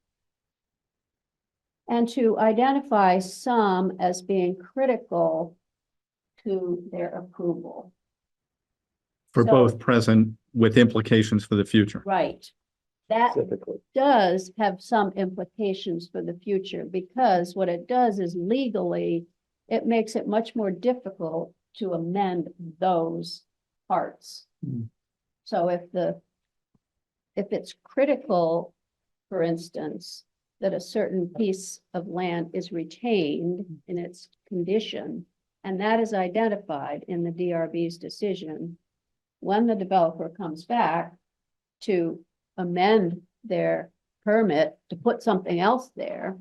and to identify some as being critical to their approval. For So- both present with implications for the future. Right. That Specifically. does have some implications for the future, because what it does is legally, it makes it much more difficult to amend those parts. Mm. So if it's critical, for instance, that a certain piece of land is retained in its condition, and that is identified in the DRB's decision, when the developer comes back to amend their permit to put something else there,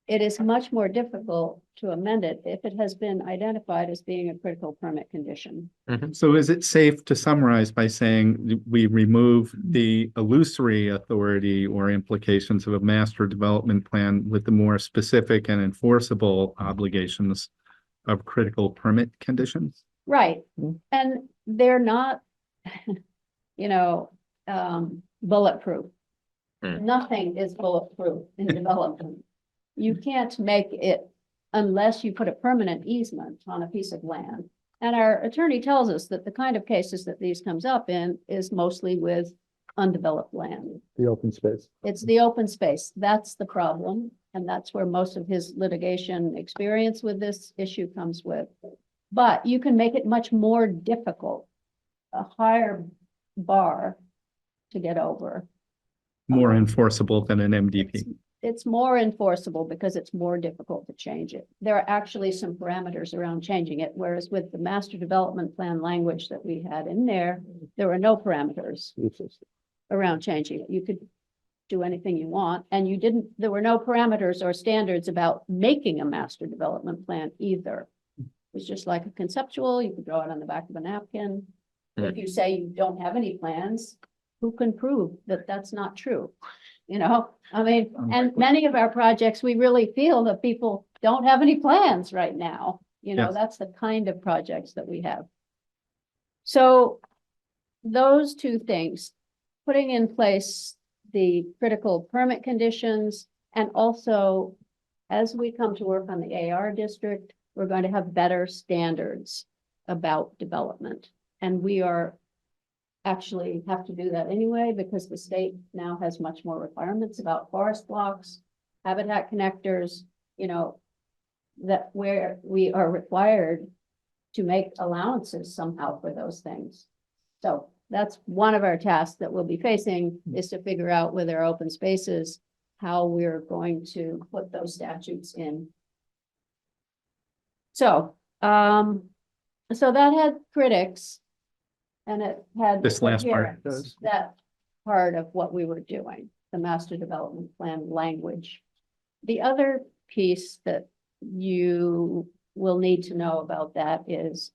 it is much more difficult to amend it if it has been identified as being a critical permit condition. So is it safe to summarize by saying we remove the illusory authority or implications of a master development plan with the more specific and enforceable obligations of critical permit conditions? Right, Mm. and they're not, bulletproof. Nothing is bulletproof in development. You can't make it unless you put a permanent easement on a piece of land. And our attorney tells us that the kind of cases that these comes up in is mostly with undeveloped land. The open space. It's the open space. That's the problem. And that's where most of his litigation experience with this issue comes with. But you can make it much more difficult, a higher bar to get over. More enforceable than an MDP? It's more enforceable because it's more difficult to change it. There are actually some parameters around changing it, whereas with the master development plan language that we had in there, there were no parameters around changing it. You could do anything you want, and there were no parameters or standards about making a master development plan either. It was just like a conceptual, you could draw it on the back of a napkin. If you say you don't have any plans, who can prove that that's not true? And many of our projects, we really feel that people don't have any plans right now. Yes. That's the kind of projects that we have. So those two things, putting in place the critical permit conditions, and also as we come to work on the AR district, we're going to have better standards about development. And we are actually have to do that anyway, because the state now has much more requirements about forest blocks, habitat connectors, that where we are required to make allowances somehow for those things. So that's one of our tasks that we'll be facing, is to figure out with our open spaces how we're going to put those statutes in. So, so that had critics. And it had. This last part adherents. That part of what we were doing, the master development plan language. The other piece that you will need to know about that is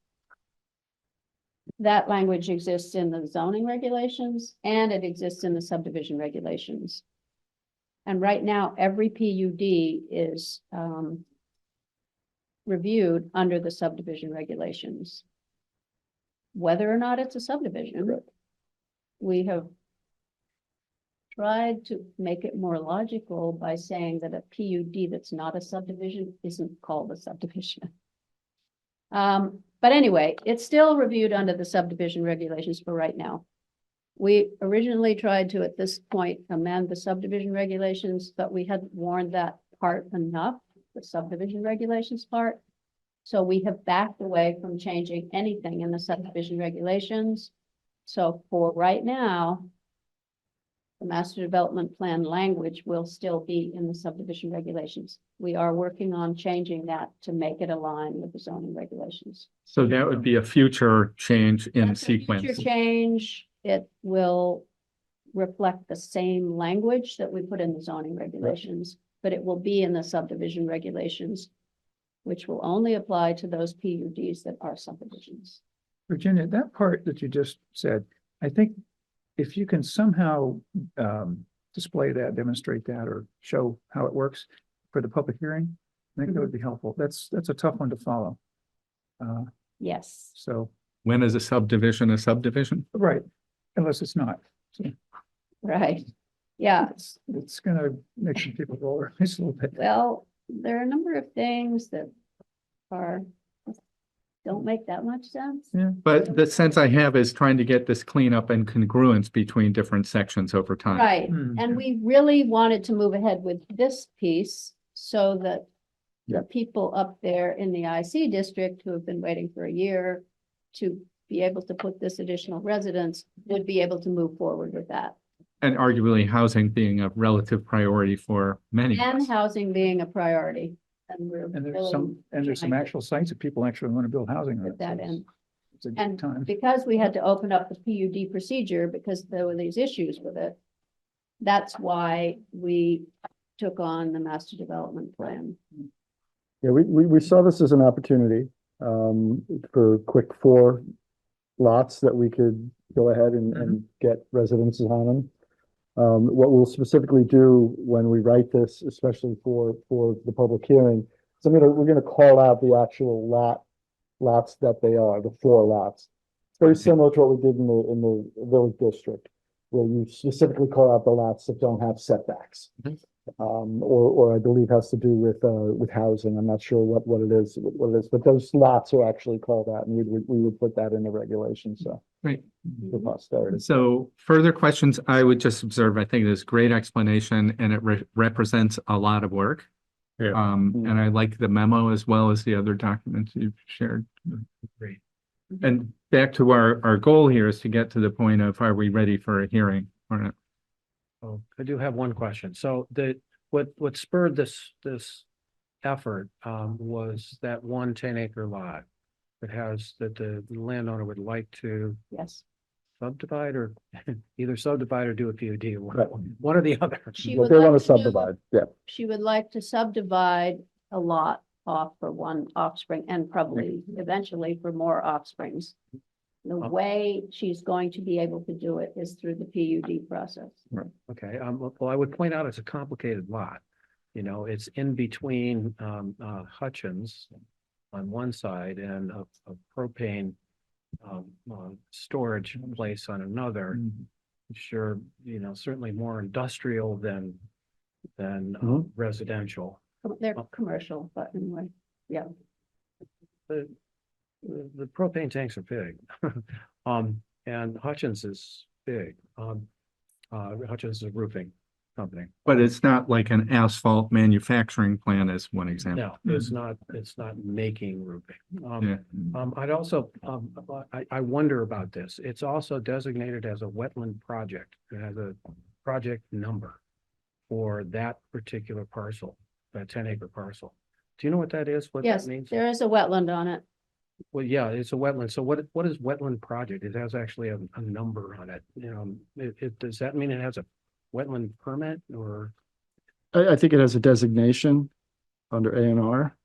that language exists in the zoning regulations and it exists in the subdivision regulations. And right now, every PUD is reviewed under the subdivision regulations. Whether or not it's a subdivision, we have tried to make it more logical by saying that a PUD that's not a subdivision isn't called a subdivision. But anyway, it's still reviewed under the subdivision regulations for right now. We originally tried to, at this point, amend the subdivision regulations, but we hadn't warned that part enough, the subdivision regulations part. So we have backed away from changing anything in the subdivision regulations. So for right now, the master development plan language will still be in the subdivision regulations. We are working on changing that to make it align with the zoning regulations. So that would be a future change in That's a future sequence. change. It will reflect the same language that we put in the zoning regulations, but it will be in the subdivision regulations, which will only apply to those PUDs that are subdivisions. Virginia, that part that you just said, I think if you can somehow display that, demonstrate that, or show how it works for the public hearing, I think that would be helpful. That's a tough one to follow. Yes. So, When is a subdivision a subdivision? right, unless it's not. So, Right. Yeah, It's gonna make some people roll their eyes a little bit. well, there are a number of things that are, don't make that much sense. But the sense I have is trying to get this cleanup and congruence between different sections over time. Right, Hmm. and we really wanted to move ahead with this piece so that the people up there in the IC district who have been waiting for a year to be able to put this additional residence would be able to move forward with that. And arguably housing being a relative priority for many of And us. housing being a priority. And we're And there's really some trying actual sites that people actually want to build housing on. At that so end. It's a good And time. because we had to open up the PUD procedure because there were these issues with it. That's why we took on the master development plan. Yeah, we saw this as an opportunity, for quick 4 lots that we could go ahead and get residences on them. What we'll specifically do when we write this, especially for the public hearing, is we're gonna call out the actual lots that they are, the 4 lots. It's very similar to what we did in the village district, where you specifically call out the lots that don't have setbacks. Or I believe has to do with housing. I'm not sure what it is, but those lots are actually called out, and we would put that in the regulation, so. Right. For posterity. So further questions, I would just observe, I think this great explanation and it represents a lot of work. Yeah. And I like the memo as well as the other documents you've shared. Great. And back to our goal here is to get to the point of, are we ready for a hearing or not? Oh, I do have one question. So what spurred this effort was that 1 10-acre lot that has, that the landowner would like to Yes. subdivide or either subdivide or do a PUD, one or the other. She But would they like want to to do- subdivide, yeah. She would like to subdivide a lot off for one offspring and probably eventually for more offsprings. The way she's going to be able to do it is through the PUD process. Okay, well, I would point out it's a complicated lot. You know, it's in between Hutchins on one side and a propane storage place on another. Sure, you know, certainly more industrial than residential. They're commercial, but anyway, yeah. The propane tanks are big. And Hutchins is big. Hutchins is a roofing company. But it's not like an asphalt manufacturing plant as one example. No, it's not making roofing. Yeah. I'd also, I wonder about this. It's also designated as a wetland project. It has a project number for that particular parcel, that 10-acre parcel. Do you know what that is? What Yes, that means? there is a wetland on it. Well, yeah, it's a wetland. So what is wetland project? It has actually a number on it. Does that mean it has a wetland permit or? I think it has a designation under A&R.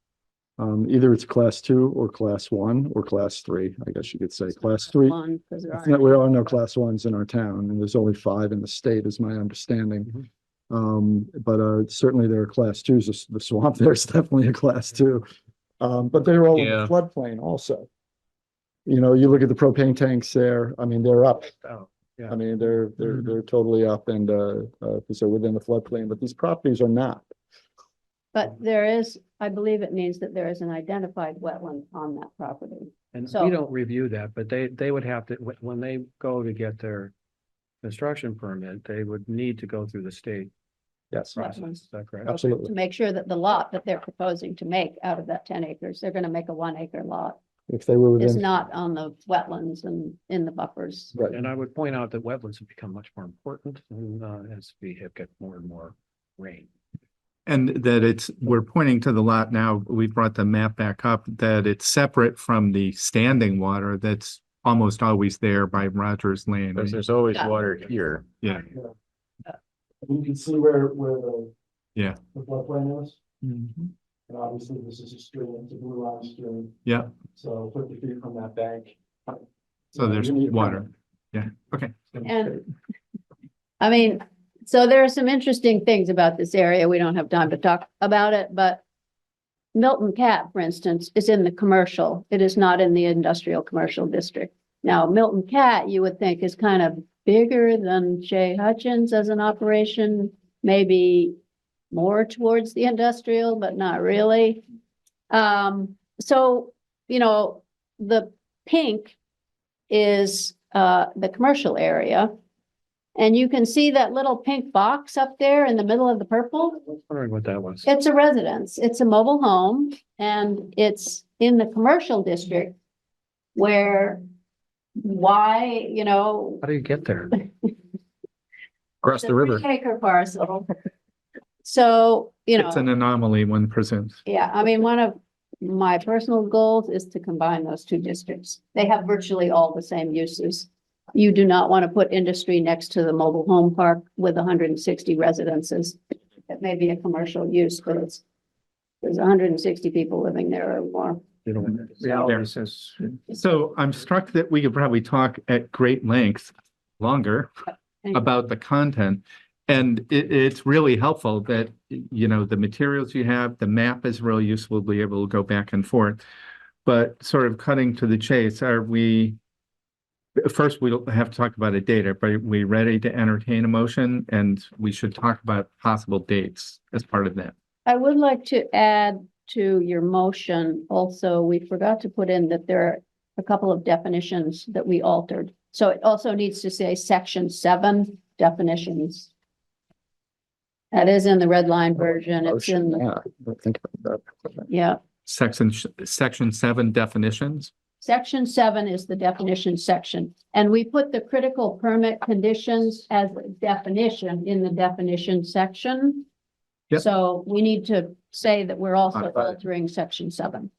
Either it's class 2 or class 1 or class 3, I guess you could say. Class 3. One, because there There are. are no class 1s in our town, and there's only 5 in the state, is my understanding. But certainly there are class 2s. The swamp there is definitely a class 2. But they're all in Yeah. the floodplain also. You know, you look at the propane tanks there, I mean, they're up. Oh, yeah. I mean, they're totally up and, because they're within the floodplain, but these properties are not. But there is, I believe it means that there is an identified wetland on that property. And So- we don't review that, but they would have to, when they go to get their construction permit, they would need to go through the state Yes, process. Is that correct? absolutely. To make sure that the lot that they're proposing to make out of that 10 acres, they're gonna make a 1-acre lot. If they were Is within, not on the wetlands and in the buffers. right. And I would point out that wetlands have become much more important as we have got more and more rain. And that we're pointing to the lot now, we brought the map back up, that it's separate from the standing water that's almost always there by Rogers Lane. Because there's always Yeah. water here. Yeah. You can see where the. Yeah. The floodplain is, and obviously this is a stream, it's a blue line stream. Yeah. So 50 feet from that bank. So there's You need a water. Yeah, okay. And I mean, so there are some interesting things about this area. We don't have time to talk about it, but Milton Cat, for instance, is in the commercial. It is not in the industrial commercial district. Now, Milton Cat, you would think is kind of bigger than J. Hutchins as an operation, maybe more towards the industrial, but not really. So, you know, the pink is the commercial area. And you can see that little pink box up there in the middle of the purple. I was wondering what that was. It's a residence. It's a mobile home and it's in the commercial district where why, you know, How do you get there? Across the the river. 3-acre parcel. So, you It's an know, anomaly, one presumes. yeah, I mean, one of my personal goals is to combine those two districts. They have virtually all the same uses. You do not want to put industry next to the mobile home park with 160 residences. It may be a commercial use, but there's 160 people living there or more. Reality says. So I'm struck that we could probably talk at great length longer about the content. And it's really helpful that, you know, the materials you have, the map is really useful to be able to go back and forth. But sort of cutting to the chase, first, we don't have to talk about a date. Are we ready to entertain a motion? And we should talk about possible dates as part of that. I would like to add to your motion also, we forgot to put in that there are a couple of definitions that we altered. So it also needs to say section 7 definitions. That is in the red line version. It's in the, Yeah, don't think about that. yeah. Section 7 definitions. Section 7 is the definition section, and we put the critical permit conditions as a definition in the definition section. Yep. So we need to say that we're also Right. altering section 7.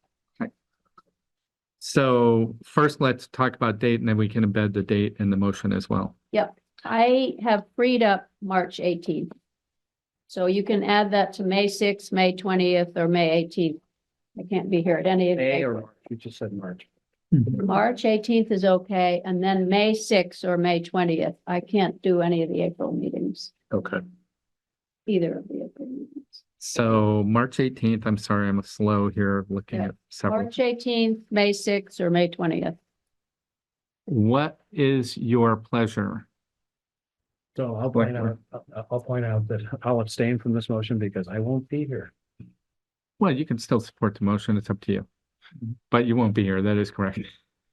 So first, let's talk about date and then we can embed the date in the motion as well. Yep, I have freed up March 18th. So you can add that to May 6th, May 20th, or May 18th. I can't be here at any of May the, or March? You just said March. March 18th is okay, and then May 6th or May 20th. I can't do any of the April meetings, Okay. either of the April meetings. So March 18th, I'm sorry, I'm slow here looking Yeah. at several. March 18th, May 6th, or May 20th. What is your pleasure? So I'll point out that I'll abstain from this motion because I won't be here. Well, you can still support the motion. It's up to you. But you won't be here. That is correct.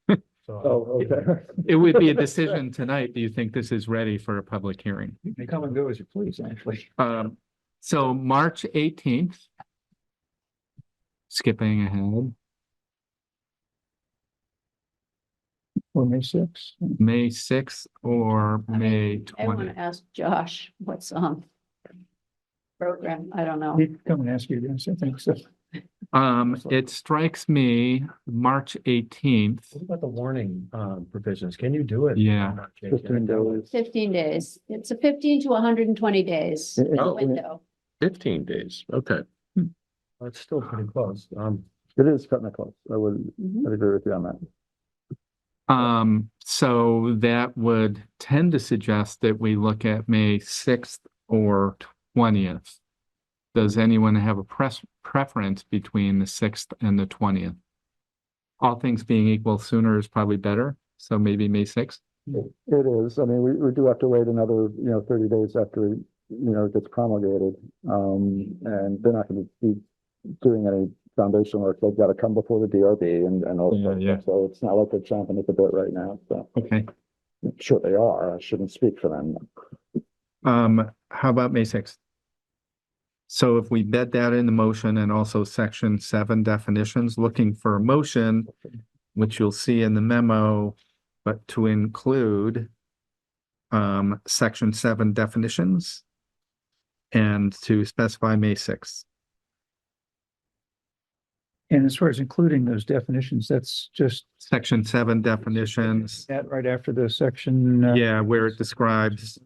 So Oh, okay. It would be a decision tonight. Do you think this is ready for a public hearing? You can come and go as you please, actually. So March 18th. Skipping ahead, Or May 6th. May 6th or May I want 20th. to ask Josh what's on program. I don't know. He'd come and ask you again, so I think so. It strikes me, March 18th. what about the warning provisions? Can you do it? Yeah. on March 18th? 15 days. 15 days. It's a 15 to 120 days Oh. window. 15 days. Okay. Well, it's still pretty close. It is cutting it close. Mhm. I'd agree with you on that. So that would tend to suggest that we look at May 6th or 20th. Does anyone have a preference between the 6th and the 20th? All things being equal, sooner is probably better, so maybe May 6th. It is. I mean, we do have to wait another, 30 days after, it gets promulgated. And they're not going to be doing any foundation work. They've got to come before the DRB and all Yeah, that. yeah. So it's not like they're chomping at the bit right now. So Okay. I'm sure they are. I shouldn't speak for them. How about May 6th? So if we bed that in the motion and also section 7 definitions, looking for a motion, which you'll see in the memo, but to include section 7 definitions and to specify May 6th. And as far as including those definitions, that's just Section 7 definitions, that right after the section. yeah, where it describes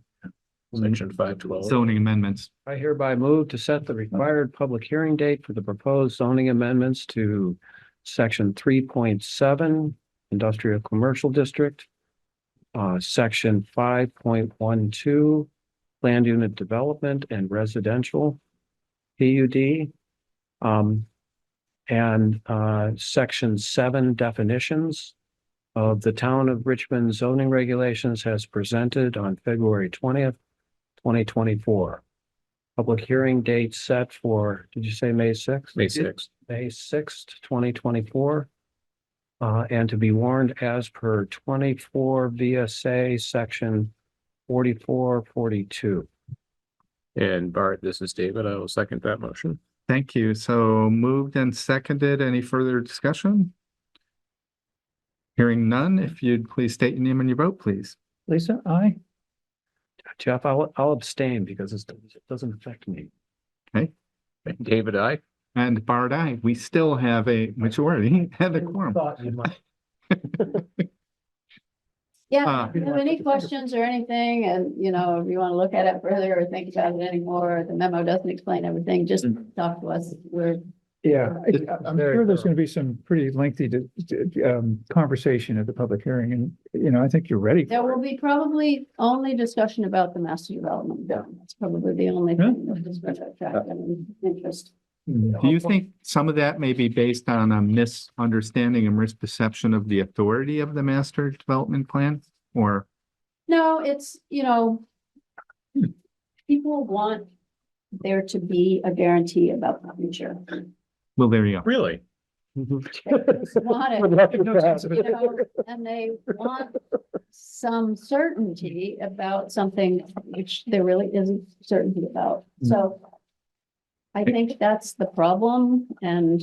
Section 512. zoning amendments. I hereby move to set the required public hearing date for the proposed zoning amendments to section 3.7 Industrial Commercial District, section 5.12 Land Unit Development and Residential PUD, and section 7 definitions of the Town of Richmond zoning regulations as presented on February 20th, 2024. Public hearing date set for, did you say May 6th? May 6th. May 6th, 2024. And to be warned as per 24 VSA section 4442. And Bart, this is David. I will second that motion. Thank you. So moved and seconded. Any further discussion? Hearing none, if you'd please state your name and your vote, please. Lisa, aye. Jeff, I'll abstain because it doesn't affect me. David, I. And Bart, aye. We still have a majority and a quorum. Thought you might. Yeah, if you have any questions or anything, and you know, if you want to look at it further or think about it anymore, the memo doesn't explain everything, just talk to us. We're Yeah, I'm sure there's going to be some pretty lengthy conversation at the public hearing, and you know, I think you're ready. There will be probably only discussion about the master development. That's probably the only thing that's going to attract any interest. Do you think some of that may be based on a misunderstanding and misperception of the authority of the master development plan? Or, No, it's, you know, people want there to be a guarantee about the future. well, there you go. Really? Want it, you know, and they want some certainty about something which there really isn't certainty about. So I think that's the problem, and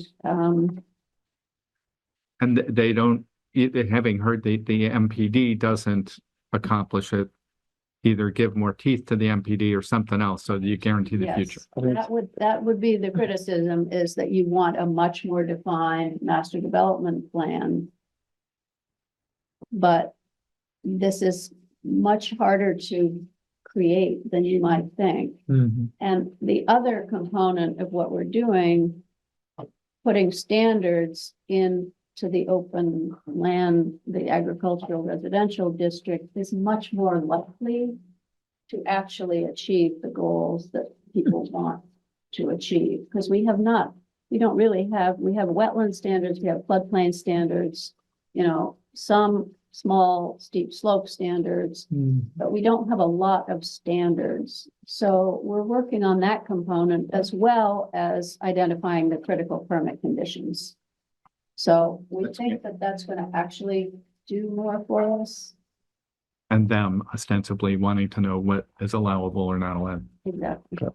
They don't, having heard the MPD doesn't accomplish it. Either give more teeth to the MPD or something else, so that you guarantee the future. yes, that would be the criticism, is that you want a much more defined master development plan. But this is much harder to create than you might think. And the other component of what we're doing, putting standards into the open land, the agricultural residential district, is much more likely to actually achieve the goals that people want to achieve. Because we have we don't really have, we have wetland standards, we have floodplain standards, you know, some small steep slope standards, but we don't have a lot of standards. So we're working on that component as well as identifying the critical permit conditions. So we think that that's going to actually do more for us. And them ostensibly wanting to know what is allowable or not allowed. Exactly. All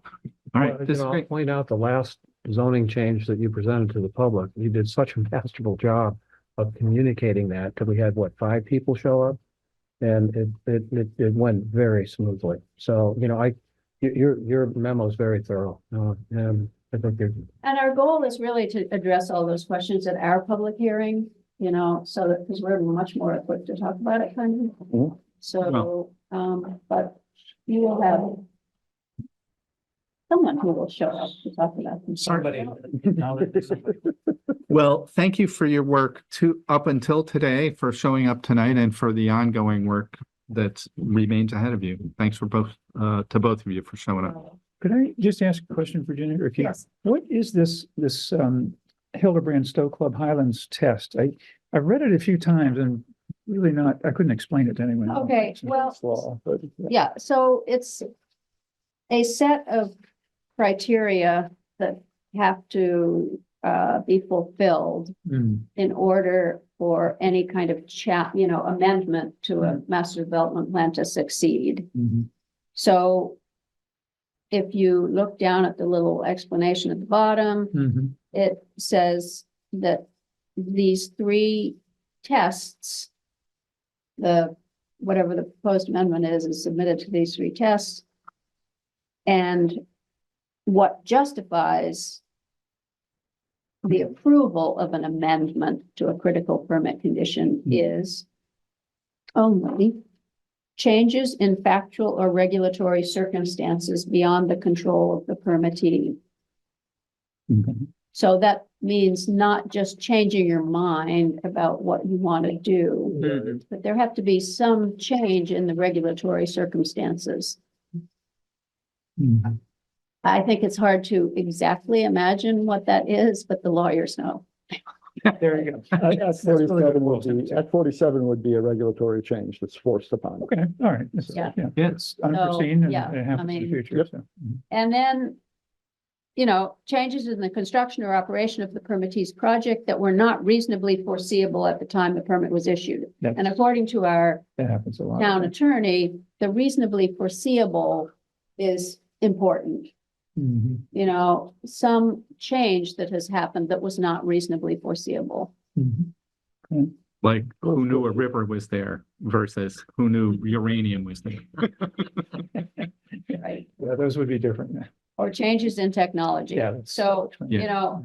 right, Well, this is I'll great. point out the last zoning change that you presented to the public. You did such a masterful job of communicating that, because we had, what, 5 people show up? And it went very smoothly. So, you know, your memo is very thorough. And I think you're. And our goal is really to address all those questions at our public hearing, you know, so that, because we're much more equipped to talk about it kind of. Mhm. So, but you will have someone who will show up to talk about them. Somebody. Well, thank you for your work up until today, for showing up tonight, and for the ongoing work that remains ahead of you. Thanks for both of you for showing up. Could I just ask a question, Virginia? Or if you, Yes. what is this Hildebrand Stowe Club Highlands test? I've read it a few times and really I couldn't explain it to anyone. Okay, well, It's law, but yeah, so it's a set of criteria that have to be fulfilled in order for any kind of amendment to a master development plan to succeed. So if you look down at the little explanation at the bottom, it says that these 3 tests, whatever the proposed amendment is submitted to these 3 tests. And what justifies the approval of an amendment to a critical permit condition is only changes in factual or regulatory circumstances beyond the control of the permittee. So that means not just changing your mind about what you want to do, but there have to be some change in the regulatory circumstances. I think it's hard to exactly imagine what that is, but the lawyers know. There you go. Act 47 would be a regulatory change that's forced upon. Okay, all right. It's- Yeah. It's unforeseen and yeah, it I happens in the mean- future. Yep. So. And then, changes in the construction or operation of the permittee's project that were not reasonably foreseeable at the time the permit was issued. That's- And according to our That happens a lot. town attorney, the reasonably foreseeable is important. Mhm, Some change that has happened that was not reasonably foreseeable. mhm. Like, who knew a river was there versus who knew uranium was there? Right. Yeah, those would be different. Or changes in technology. Yeah, that's- So, Yeah.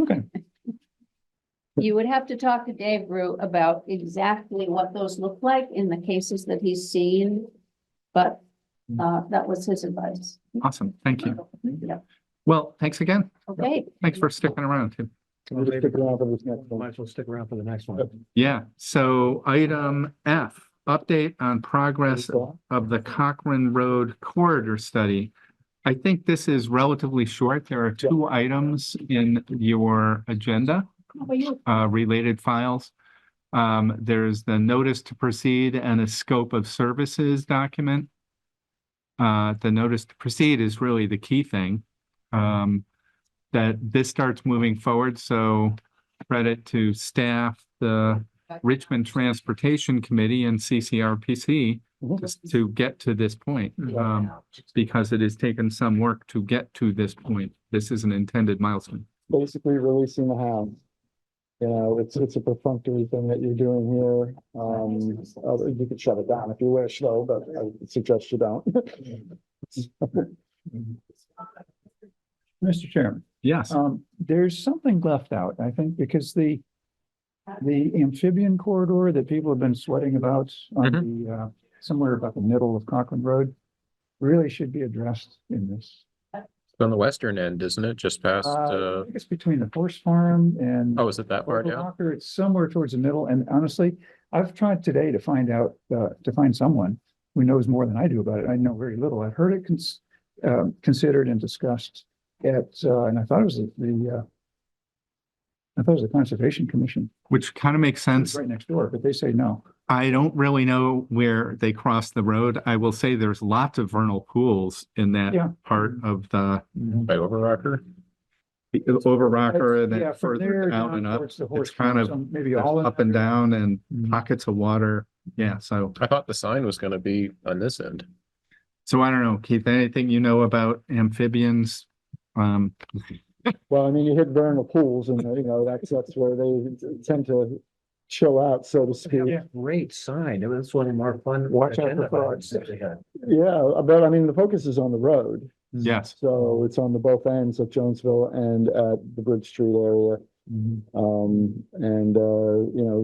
Okay. you would have to talk to Dave Brew about exactly what those look like in the cases that he's seen. But that was his advice. Awesome, thank you. Yeah. Well, thanks again. Okay, Thanks for sticking around too. We'll just stick around for this next one. Might as well stick around for the next one. Yeah, so item F, update on progress of the Cochran Road corridor study. I think this is relatively short. There are two items in your agenda, how about you? related files. There's the notice to proceed and a scope of services document. The notice to proceed is really the key thing. That this starts moving forward, so credit to staff, the Richmond Transportation Committee and CCRPC to get to this point. Because it has taken some work to get to this point. This is an intended milestone. Basically releasing the hounds. It's a perfunctory thing that you're doing here. You could shut it down if you wish, though, but I would suggest you don't. Mr. Chairman. Yes, There's something left out, I think, because the amphibian corridor that people have been sweating about on the, somewhere about the middle of Cochran Road really should be addressed in this. It's on the western end, isn't it? Just past, I think it's between the horse farm and. oh, is it that far down? Overlocker. It's somewhere towards the middle, and honestly, I've tried today to find out, to find someone who knows more than I do about it. I know very little. I've heard it considered and discussed at, and I thought it was the Conservation Commission. which kind of makes It's sense. right next door, but they say no. I don't really know where they cross the road. I will say there's lots of vernal pools in Yeah. that part of the By Overrocker? over rocker and Yeah, then from further there down down and up. towards the It's horse kind farm, of so maybe all in up and there. down and Mhm. pockets of water. Yeah, so, I thought the sign was gonna be on this end. so I don't know, Keith, anything you know about amphibians? Well, I mean, you hit vernal pools and, that's where they tend to chill out, so to speak. Yeah. Great sign. I mean, that's one of our fun. Watch out for agenda frogs. items that they had. Yeah, but I mean, the focus is on the road. Yes, So it's on the both ends of Jonesville and at the Bridge Street area.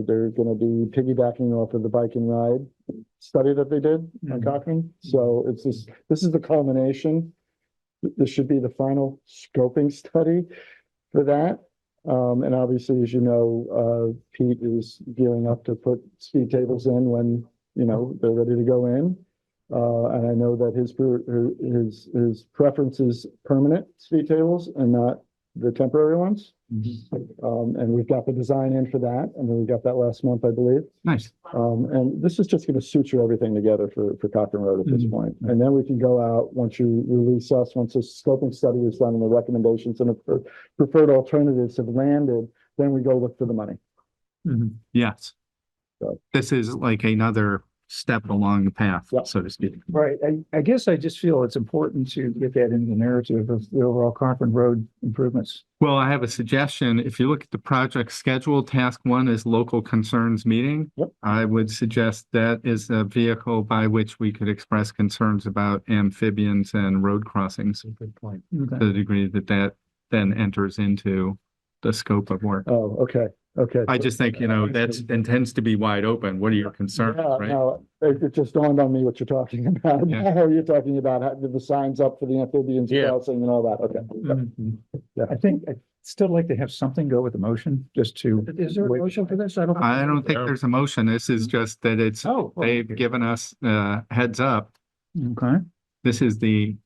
They're gonna be piggybacking off of the bike and ride study that they did on Mhm. Cochran. So this is the culmination. This should be the final scoping study for that. And obviously, as you know, Pete is gearing up to put speed tables in when, they're ready to go in. And I know that his preference is permanent speed tables and not the temporary ones. And we've got the design in for that, and then we got that last month, I believe. nice. And this is just gonna suture everything together for Cochran Road at this point. And then we can go out, once you release us, once the scoping study is done and the recommendations and the preferred alternatives have landed, then we go look for the money. Yes. So- This is like another step along the path, Yep. so to speak. Right. I guess I just feel it's important to get that into the narrative of the overall Cochran Road improvements. Well, I have a suggestion. If you look at the project schedule, task 1 is local concerns meeting. Yep. I would suggest that is a vehicle by which we could express concerns about amphibians and road crossings Good point. to the degree that that then enters into the scope of work. Oh, okay. I just think, that intends to be wide open. What are your concerns, Yeah, right? no, it just dawned on me what you're talking about. Yeah. How you're talking about the signs up for the amphibians Yeah. crossing and all that. Okay. I think I'd still like to have something go with the motion, just to. Is there a motion for this? I don't. I don't think there's a motion. This is just that it's, Oh. they've given us heads up. Okay. This is the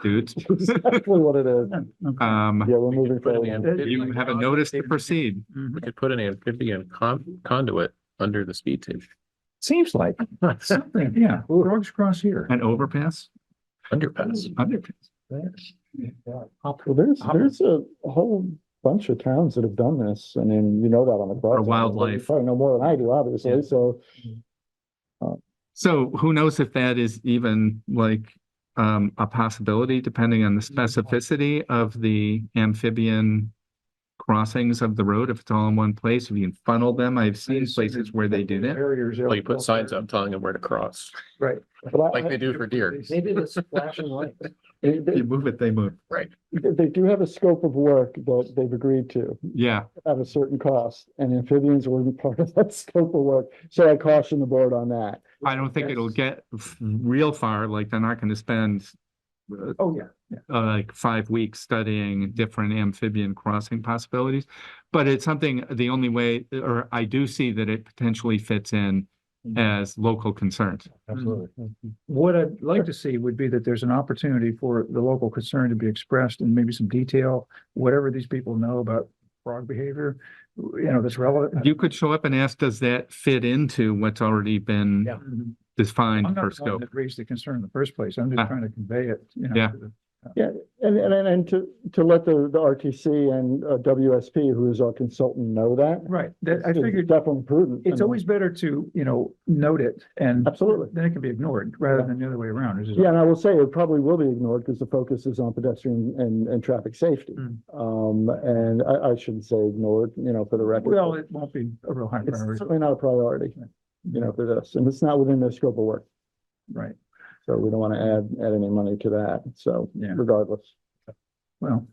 dudes. Exactly what it is. Yeah, we're moving Put it forward. in- You have a notice to proceed. Mhm. We could put an amphibian conduit under the speed tube. Seems like something, yeah, Frogs Cross here. An overpass? Underpass. Underpass. Well, there's a whole bunch of towns that have done this. I mean, you know that on the. For wildlife. You probably know more than I do, obviously, Yeah. so. So who knows if that is even like a possibility, depending on the specificity of the amphibian crossings of the road, if it's all in one place, if you can funnel them. I've seen places where they do that. Barriers. Well, you put signs up telling them where to cross, Right. like they do for deer. Maybe the flashing lights. If you move it, they move. They do have a scope of work that they've agreed to Yeah, at a certain cost, and amphibians will be part of that scope of work. So I caution the board on that. I don't think it'll get real far, like they're not gonna spend Oh, yeah. like 5 weeks studying different amphibian crossing possibilities. But it's something, the only way, or I do see that it potentially fits in as local concerns. Absolutely. What I'd like to see would be that there's an opportunity for the local concern to be expressed in maybe some detail, whatever these people know about frog behavior, that's relevant. You could show up and ask, does that fit into what's already been Yeah. Mhm. defined I'm for not the one scope? that raised the concern in the first place. I'm Ah. just trying to convey it, Yeah. to the- And to let the RTC and WSP, who is our consultant, know that. Right, that, I is figured Definitely prudent. it's always better to, note it and Absolutely. then it can be ignored rather than the other way around. Yeah, and I will say it probably will be ignored because the focus is on pedestrian and traffic safety. And I shouldn't say ignored, for the record. Well, it won't be a real high It's priority, certainly not a priority, for this, and it's not within their scope of work. right? So we don't want to add any money to that. So Yeah. regardless. Well,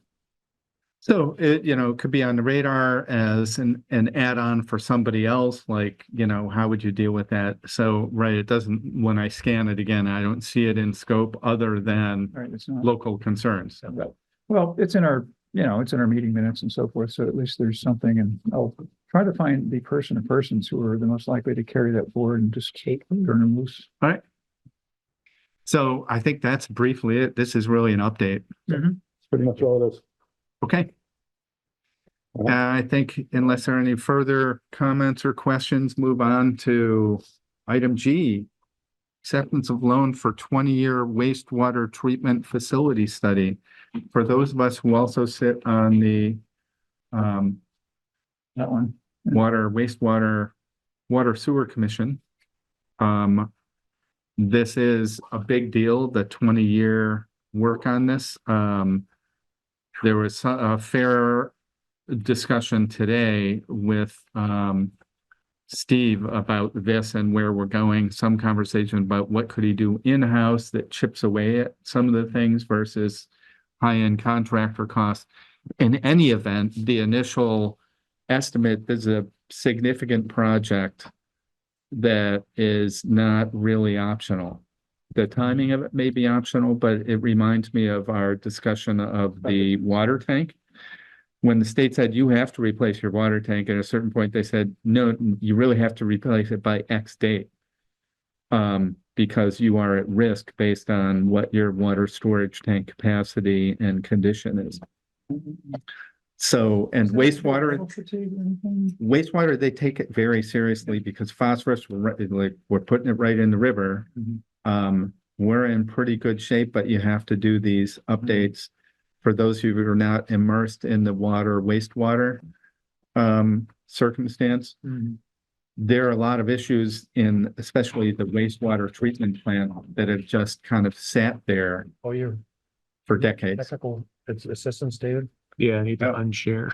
So it, could be on the radar as an add-on for somebody else, like, how would you deal with that? So, right, it doesn't, when I scan it again, I don't see it in scope other than all right, it's not. local concerns. Well, it's in our, it's in our meeting minutes and so forth, so at least there's something, and I'll try to find the person or persons who are the most likely to carry that forward and just turn them loose. All right. So I think that's briefly it. This is really an update. It's pretty much all it is. Okay. I think unless there are any further comments or questions, move on to item G. Acceptance of loan for 20-year wastewater treatment facility study. For those of us who also sit on the That one. Water Sewer Commission. This is a big deal, the 20-year work on this. There was a fair discussion today with Steve about this and where we're going, some conversation about what could he do in-house that chips away at some of the things versus high-end contractor costs. In any event, the initial estimate is a significant project that is not really optional. The timing of it may be optional, but it reminds me of our discussion of the water tank. When the state said you have to replace your water tank, at a certain point, they said, no, you really have to replace it by X date. Because you are at risk based on what your water storage tank capacity and condition is. So, and wastewater, they take it very seriously because phosphorus, we're putting it right in the river. We're in pretty good shape, but you have to do these updates. For those of you who are not immersed in the wastewater circumstance, there are a lot of issues in, especially the wastewater treatment plant that have just kind of sat there Oh, your for decades. technical assistance, David? Yeah, I need to unshare.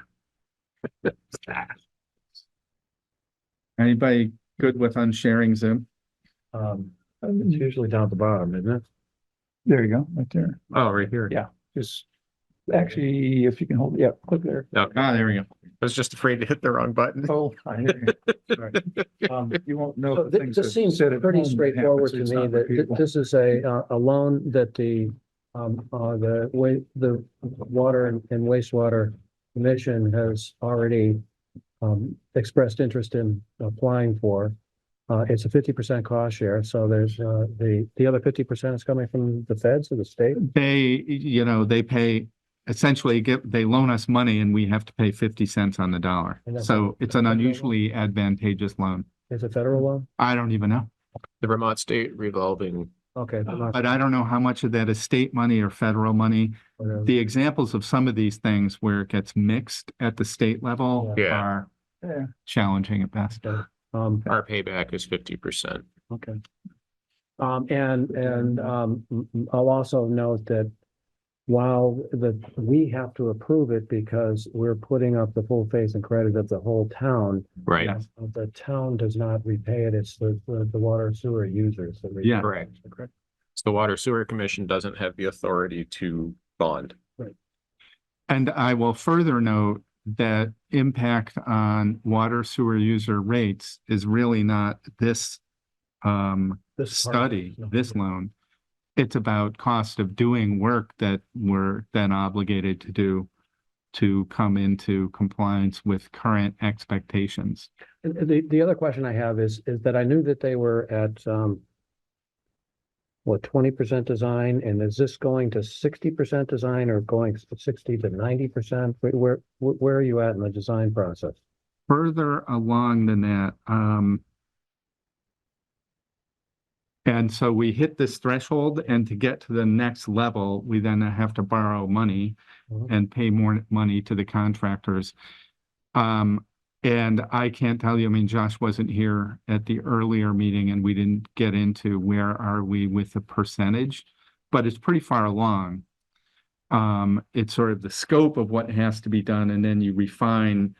Anybody good with unsharing Zoom? It's usually down at the bottom, isn't it? There you go, right there. Oh, right here. Yeah. Just, actually, if you can hold, click there. There we go. I was just afraid to hit the wrong button. Oh, I hear you. Right. You won't know. So the things this that seems said at pretty home that straightforward happens. to It's me not that repeatable. this is a loan that the Water and Wastewater Commission has already expressed interest in applying for. It's a 50% cost share, so there's, the other 50% is coming from the feds or the state? They pay, essentially they loan us money and we have to pay 50 cents on the dollar. And that's- So it's an unusually advantageous loan. Is it federal loan? I don't even know. The Vermont State revolving, Okay. But I don't know how much of that is state money or federal money. The examples of some of these things where it gets mixed at the state level Yeah. are Yeah. challenging at best. our payback is 50%. Okay. I'll also note that while we have to approve it because we're putting up the full faith and credit of the whole town, Right. Yes. the town does not repay it. It's the water and sewer users that repay Yeah. it. Correct. So the Water Sewer Commission doesn't have the authority to bond. And I will further note that impact on water sewer user rates is really not this This part, study, no. this loan. It's about cost of doing work that we're then obligated to do to come into compliance with current expectations. And the other question I have is that I knew that they were at, 20% design, and is this going to 60% design or going 60 to 90%? Where are you at in the design process? Further along than that, and so we hit this threshold, and to get to the next level, we then have to borrow money Mhm. and pay more money to the contractors. And I can't tell you, I mean, Josh wasn't here at the earlier meeting and we didn't get into where are we with the percentage, but it's pretty far along. It's sort of the scope of what has to be done, and then you refine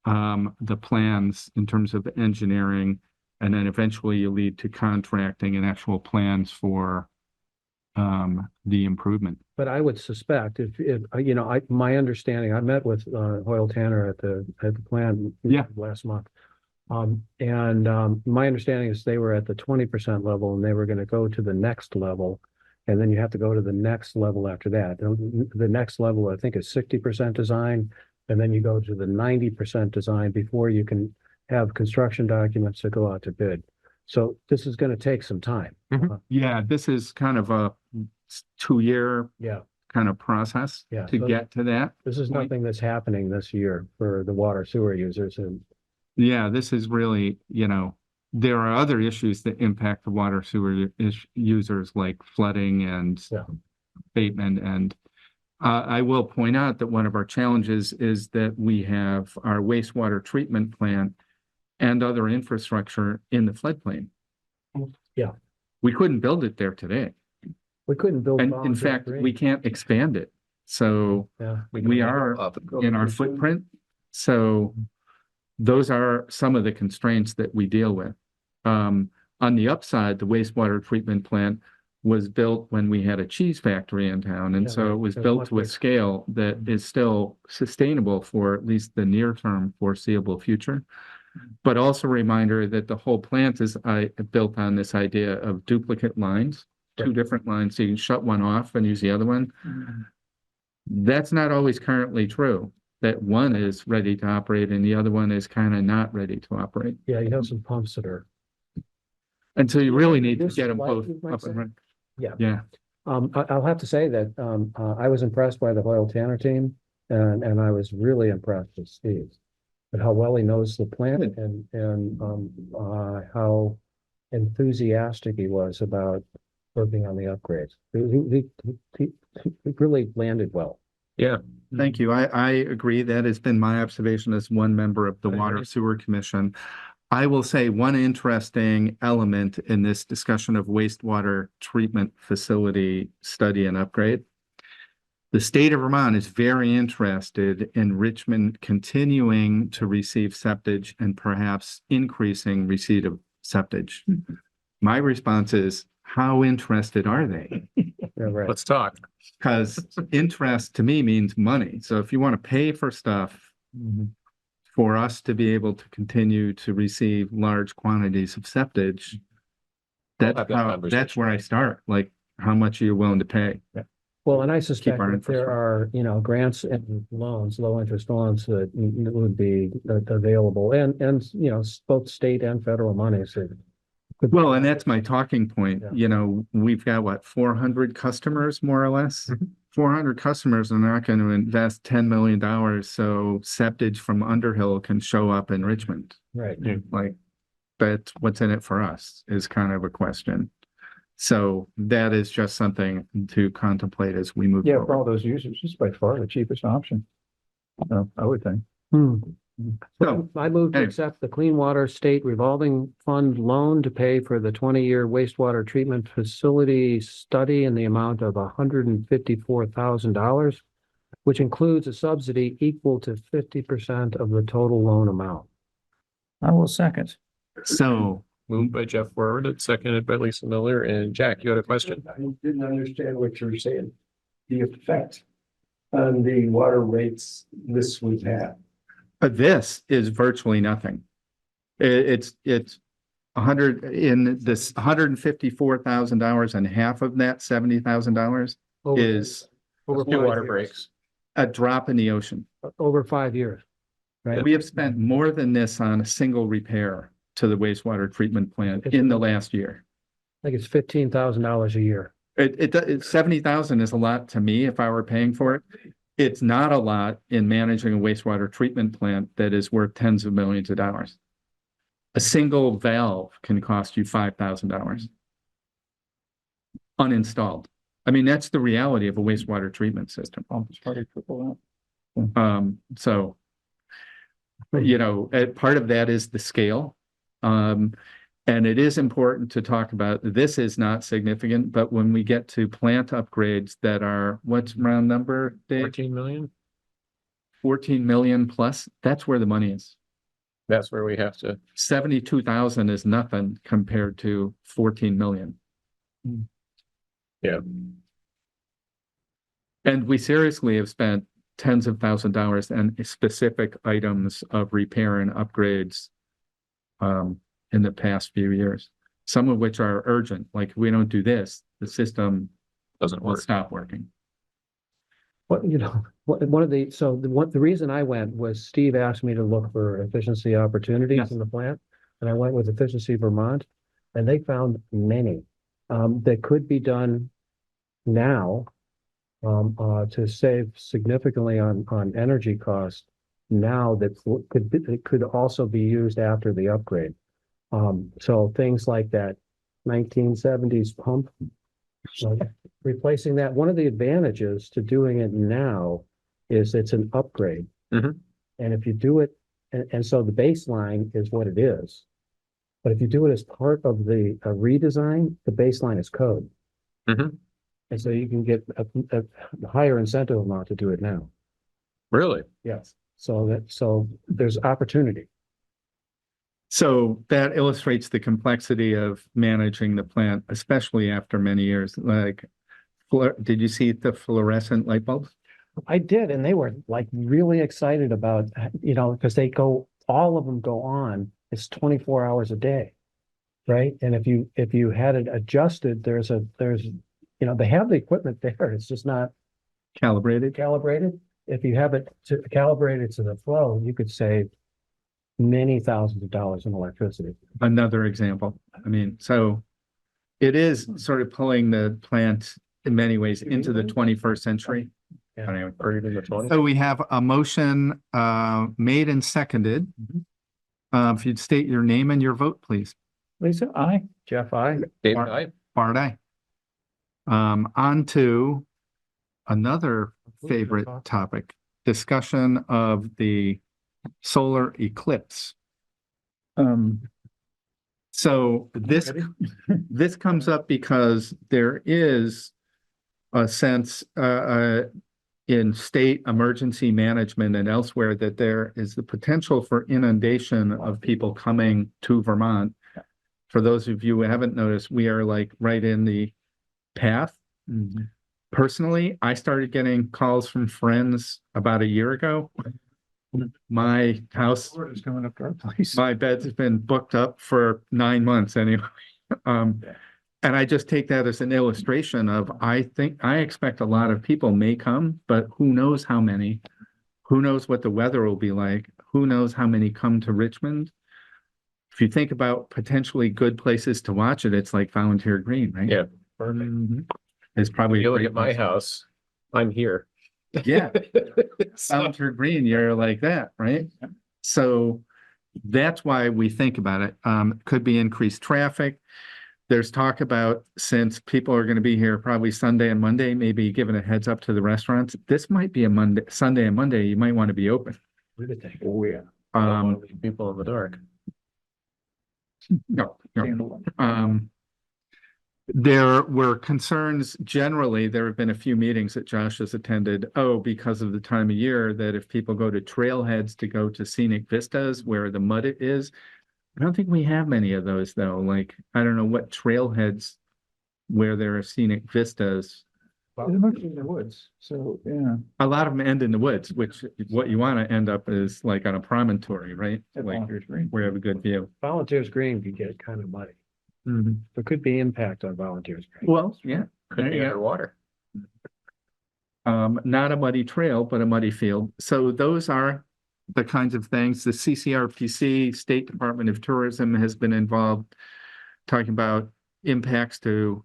the plans in terms of engineering, and then eventually you lead to contracting and actual plans for the improvement. But I would suspect if my understanding, I met with Hoyle Tanner at the plant Yeah. last month. My understanding is they were at the 20% level and they were going to go to the next level. And then you have to go to the next level after that. The next level, I think, is 60% design. And then you go to the 90% design before you can have construction documents that go out to bid. So this is going to take some time. Yeah, this is kind of a 2-year Yeah, kind of process Yeah, to so- get to that. this is nothing that's happening this year for the water sewer users. And Yeah, this is really, there are other issues that impact the water sewer users like flooding and Yeah. abatement. And I will point out that one of our challenges is that we have our wastewater treatment plant and other infrastructure in the floodplain. Yeah. We couldn't build it there today. we couldn't build. And in bonds that fact, great. we can't expand it. So Yeah. we are in our footprint. So those are some of the constraints that we deal with. On the upside, the wastewater treatment plant was built when we had a cheese factory in town. And Yeah, so it was that's built much to a bigger. scale that is still sustainable for at least the near term foreseeable future. But also a reminder that the whole plant is built on this idea of duplicate lines, two Right. different lines. So you can shut one off and use the other one. That's not always currently true, that one is ready to operate and the other one is kind of not ready to operate. Yeah, you have some pumps that are, And so you really need to This get them light, both you might up say? and running. Yeah. Yeah, I'll have to say that, I was impressed by the Hoyle Tanner team and I was really impressed with Steve. And how well he knows the plant and how enthusiastic he was about working on the upgrades. He really landed well. thank you. I agree. That has been my observation as one member of the Water Sewer Commission. I will say one interesting element in this discussion of wastewater treatment facility study and upgrade. The state of Vermont is very interested in Richmond continuing to receive septage and perhaps increasing receipt of septage. My response is, how interested are they? Yeah, right. Let's talk. Because interest to me means money. So if you want to pay for stuff for us to be able to continue to receive large quantities of septage, We'll have that that's conversation. where I start. Like, how much are you willing to pay? Well, and I suspect our that there are, grants and loans, low interest loans that would be available and, both state and federal monies Well, and that's my talking point. Yeah. You know, we've got what, 400 customers, more or less? Mm-hmm. 400 customers are not going to invest $10 million, so septage from Underhill can show up in Richmond. Right. Like, but what's in it for us is kind of a question. So that is just something to contemplate as we move Yeah, for all forward. those users, it's by far the cheapest option. I would think. So, I move to anyway. accept the Clean Water State Revolving Fund loan to pay for the 20-year wastewater treatment facility study in the amount of $154,000, which includes a subsidy equal to 50% of the total loan amount. I will second. So Moved by Jeff Word and seconded by Lisa Miller. And Jack, you had a question? I didn't understand what you were saying. The effect on the water rates this would have. this is virtually nothing. It's 100 in this $154,000 and half of that $70,000 is Over Two 5 water years. breaks. a drop in the ocean. Over 5 years. Right. We have spent more than this on a single repair to the wastewater treatment plant in the last year. I think it's $15,000 a year. 70,000 is a lot to me if I were paying for it. It's not a lot in managing a wastewater treatment plant that is worth tens of millions of dollars. A single valve can cost you $5,000 uninstalled. I mean, that's the reality of a wastewater treatment system. So, you know, part of that is the scale. And it is important to talk about, this is not significant, but when we get to plant upgrades that are, what's round number, Dave? 14 million? 14 million plus, that's where the money is. That's where we have to. 72,000 is nothing compared to 14 million. Yeah. And we seriously have spent tens of thousands of dollars and specific items of repair and upgrades in the past few years, some of which are urgent. Like if we don't do this, the system Doesn't will work. stop working. What, you know, the reason I went was Steve asked me to look for efficiency opportunities Yes. in the plant. And I went with Efficiency Vermont, and they found many that could be done now to save significantly on energy costs now that could also be used after the upgrade. So things like that 1970s pump, replacing that. One of the advantages to doing it now is it's an upgrade. Mhm. And if you do it, and so the baseline is what it is. But if you do it as part of the redesign, the baseline is code. Mhm. And so you can get a higher incentive amount to do it now. Really? Yes. So there's opportunity. So that illustrates the complexity of managing the plant, especially after many years. Like, did you see the fluorescent light bulbs? I did, and they were like really excited about, you know, because all of them go on, it's 24 hours a day. Right? And if you had it adjusted, there's, you know, they have the equipment there, it's just not Calibrated? If you have it calibrated to the flow, you could save many thousands of dollars in electricity. Another example. I mean, so it is sort of pulling the plant in many ways into the 21st century. Yeah. Anyway, Or even the 20? so we have a motion made and seconded. If you'd state your name and your vote, please. Lisa, aye. Jeff, I. Dave, Mark. aye. Bart, aye. On to another favorite topic, discussion of the solar eclipse. So this comes up because there is a sense in state emergency management and elsewhere that there is the potential for inundation of people coming to Vermont. For those of you who haven't noticed, we are like right in the path. Personally, I started getting calls from friends about a year ago. My house, Is coming up to our place. my bed's been booked up for 9 months anyway. And I just take that as an illustration of, I expect a lot of people may come, but who knows how many, who knows what the weather will be like, who knows how many come to Richmond. if you think about potentially good places to watch it, it's like Volunteer Green, right? Yeah. Mhm. It's probably. a You look great at my place. house, I'm here. Yeah. So- Volunteer Green, you're like that, right? So that's why we think about it. Could be increased traffic. There's talk about, since people are going to be here probably Sunday and Monday, maybe giving a heads up to the restaurants. This might be a Monday, Sunday and Monday, you might want to be open. Oh, yeah. I don't wanna Um, leave people in the dark. no, no. There were concerns generally, there have been a few meetings that Josh has attended, because of the time of year, that if people go to trailheads to go to scenic vistas where the mud is. I don't think we have many of those though, like, I don't know what trailheads where there are scenic vistas. They're mostly in the woods, so, yeah. A lot of them end in the woods, which what you want to end up is like on a promontory, right? Like where you have a good view. Volunteers Green could get kind of muddy. There could be impact on Volunteers Green. Well, yeah. Could There be you go. underwater. Not a muddy trail, but a muddy field. So those are the kinds of things. The CCRPC, State Department of Tourism, has been involved talking about impacts to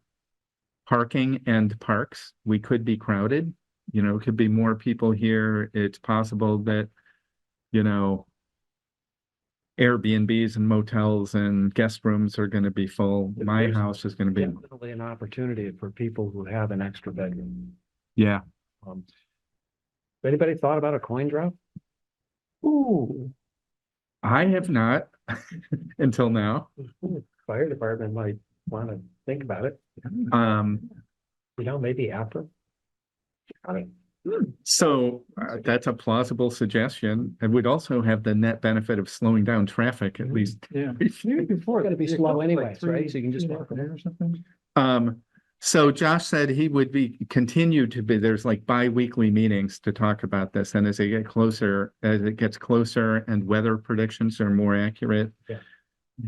parking and parks. We could be crowded, could be more people here. It's possible that, Airbnbs and motels and guest rooms are going to be full. My There's house is going to be, Definitely an opportunity for people who have an extra bedroom. yeah. Anybody thought about a coin drop? Ooh. I have not until now. Fire department might want to think about it, maybe after. So that's a plausible suggestion. It would also have the net benefit of slowing down traffic at least. Yeah. Maybe before. It's gotta be it slow goes anyways, three- right? So you can just walk there or something. So Josh said he would continue to be, there's like bi-weekly meetings to talk about this. And as it gets closer and weather predictions are more accurate.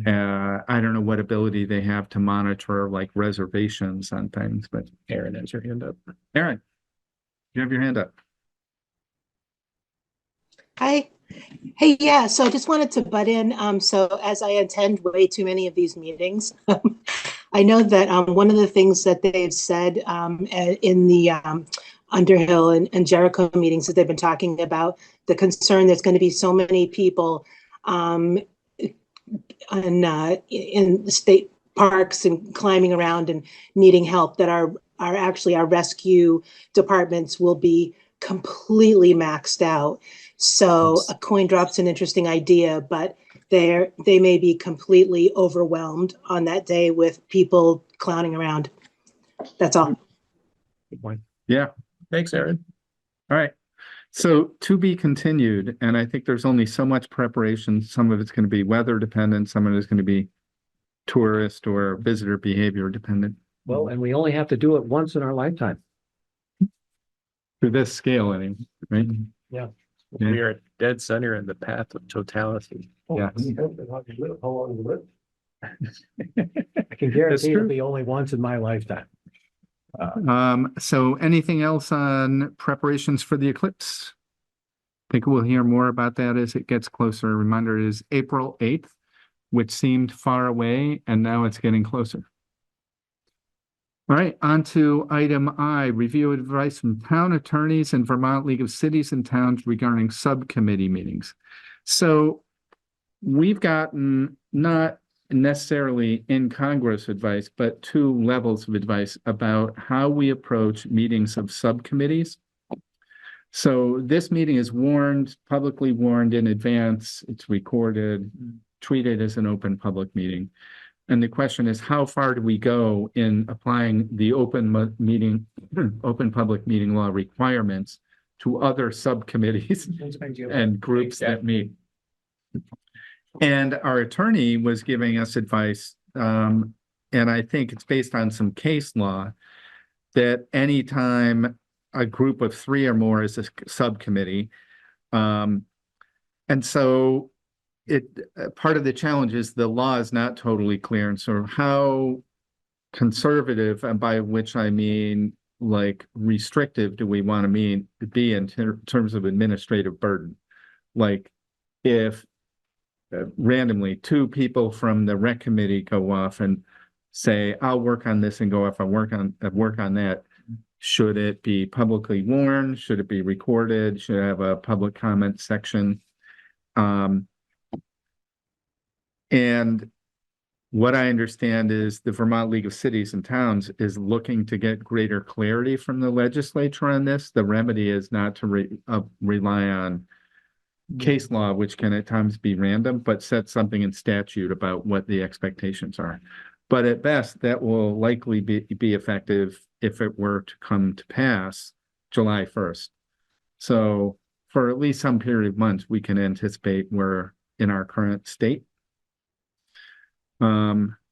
I don't know what ability they have to monitor like reservations on things, but Aaron has your hand up. Aaron, you have your hand up. Hi. Hey, yeah, so I just wanted to butt in. So as I attend way too many of these meetings, I know that one of the things that they've said in the Underhill and Jericho meetings that they've been talking about, the concern there's going to be so many people in the state parks and climbing around and needing help that are actually our rescue departments will be completely maxed out. So a coin drop's an interesting idea, but they may be completely overwhelmed on that day with people clowning around. That's all. Good point. Yeah. Thanks, Aaron. All right. So to be continued, and I think there's only so much preparation. Some of it's going to be weather dependent. Some of it is going to be tourist or visitor behavior dependent. Well, and we only have to do it once in our lifetime. To this scale, anyway, right? Yeah. Yeah. We are at dead center in the path of totality. Yes. How long you live? I can guarantee it'll be only once in my lifetime. So anything else on preparations for the eclipse? I think we'll hear more about that as it gets closer. A reminder is April 8th, which seemed far away, and now it's getting closer. All right, on to item I, review advice from town attorneys and Vermont League of Cities and Towns regarding subcommittee meetings. So we've gotten not necessarily incongruous advice, but two levels of advice about how we approach meetings of subcommittees. So this meeting is publicly warned in advance. It's recorded, treated as an open public meeting. And the question is, how far do we go in applying the open public meeting law requirements to other subcommittees and groups that meet? And our attorney was giving us advice, and I think it's based on some case law, that anytime a group of three or more is a subcommittee, and so part of the challenge is the law is not totally clear, and so how conservative, and by which I mean like restrictive, do we want to be in terms of administrative burden? Like if randomly, two people from the rec committee go off and say, I'll work on this and go off and work on that. Should it be publicly warned? Should it be recorded? Should it have a public comment section? And what I understand is the Vermont League of Cities and Towns is looking to get greater clarity from the legislature on this. The remedy is not to rely on case law, which can at times be random, but set something in statute about what the expectations are. But at best, that will likely be effective if it were to come to pass July 1st. So for at least some period of months, we can anticipate we're in our current state.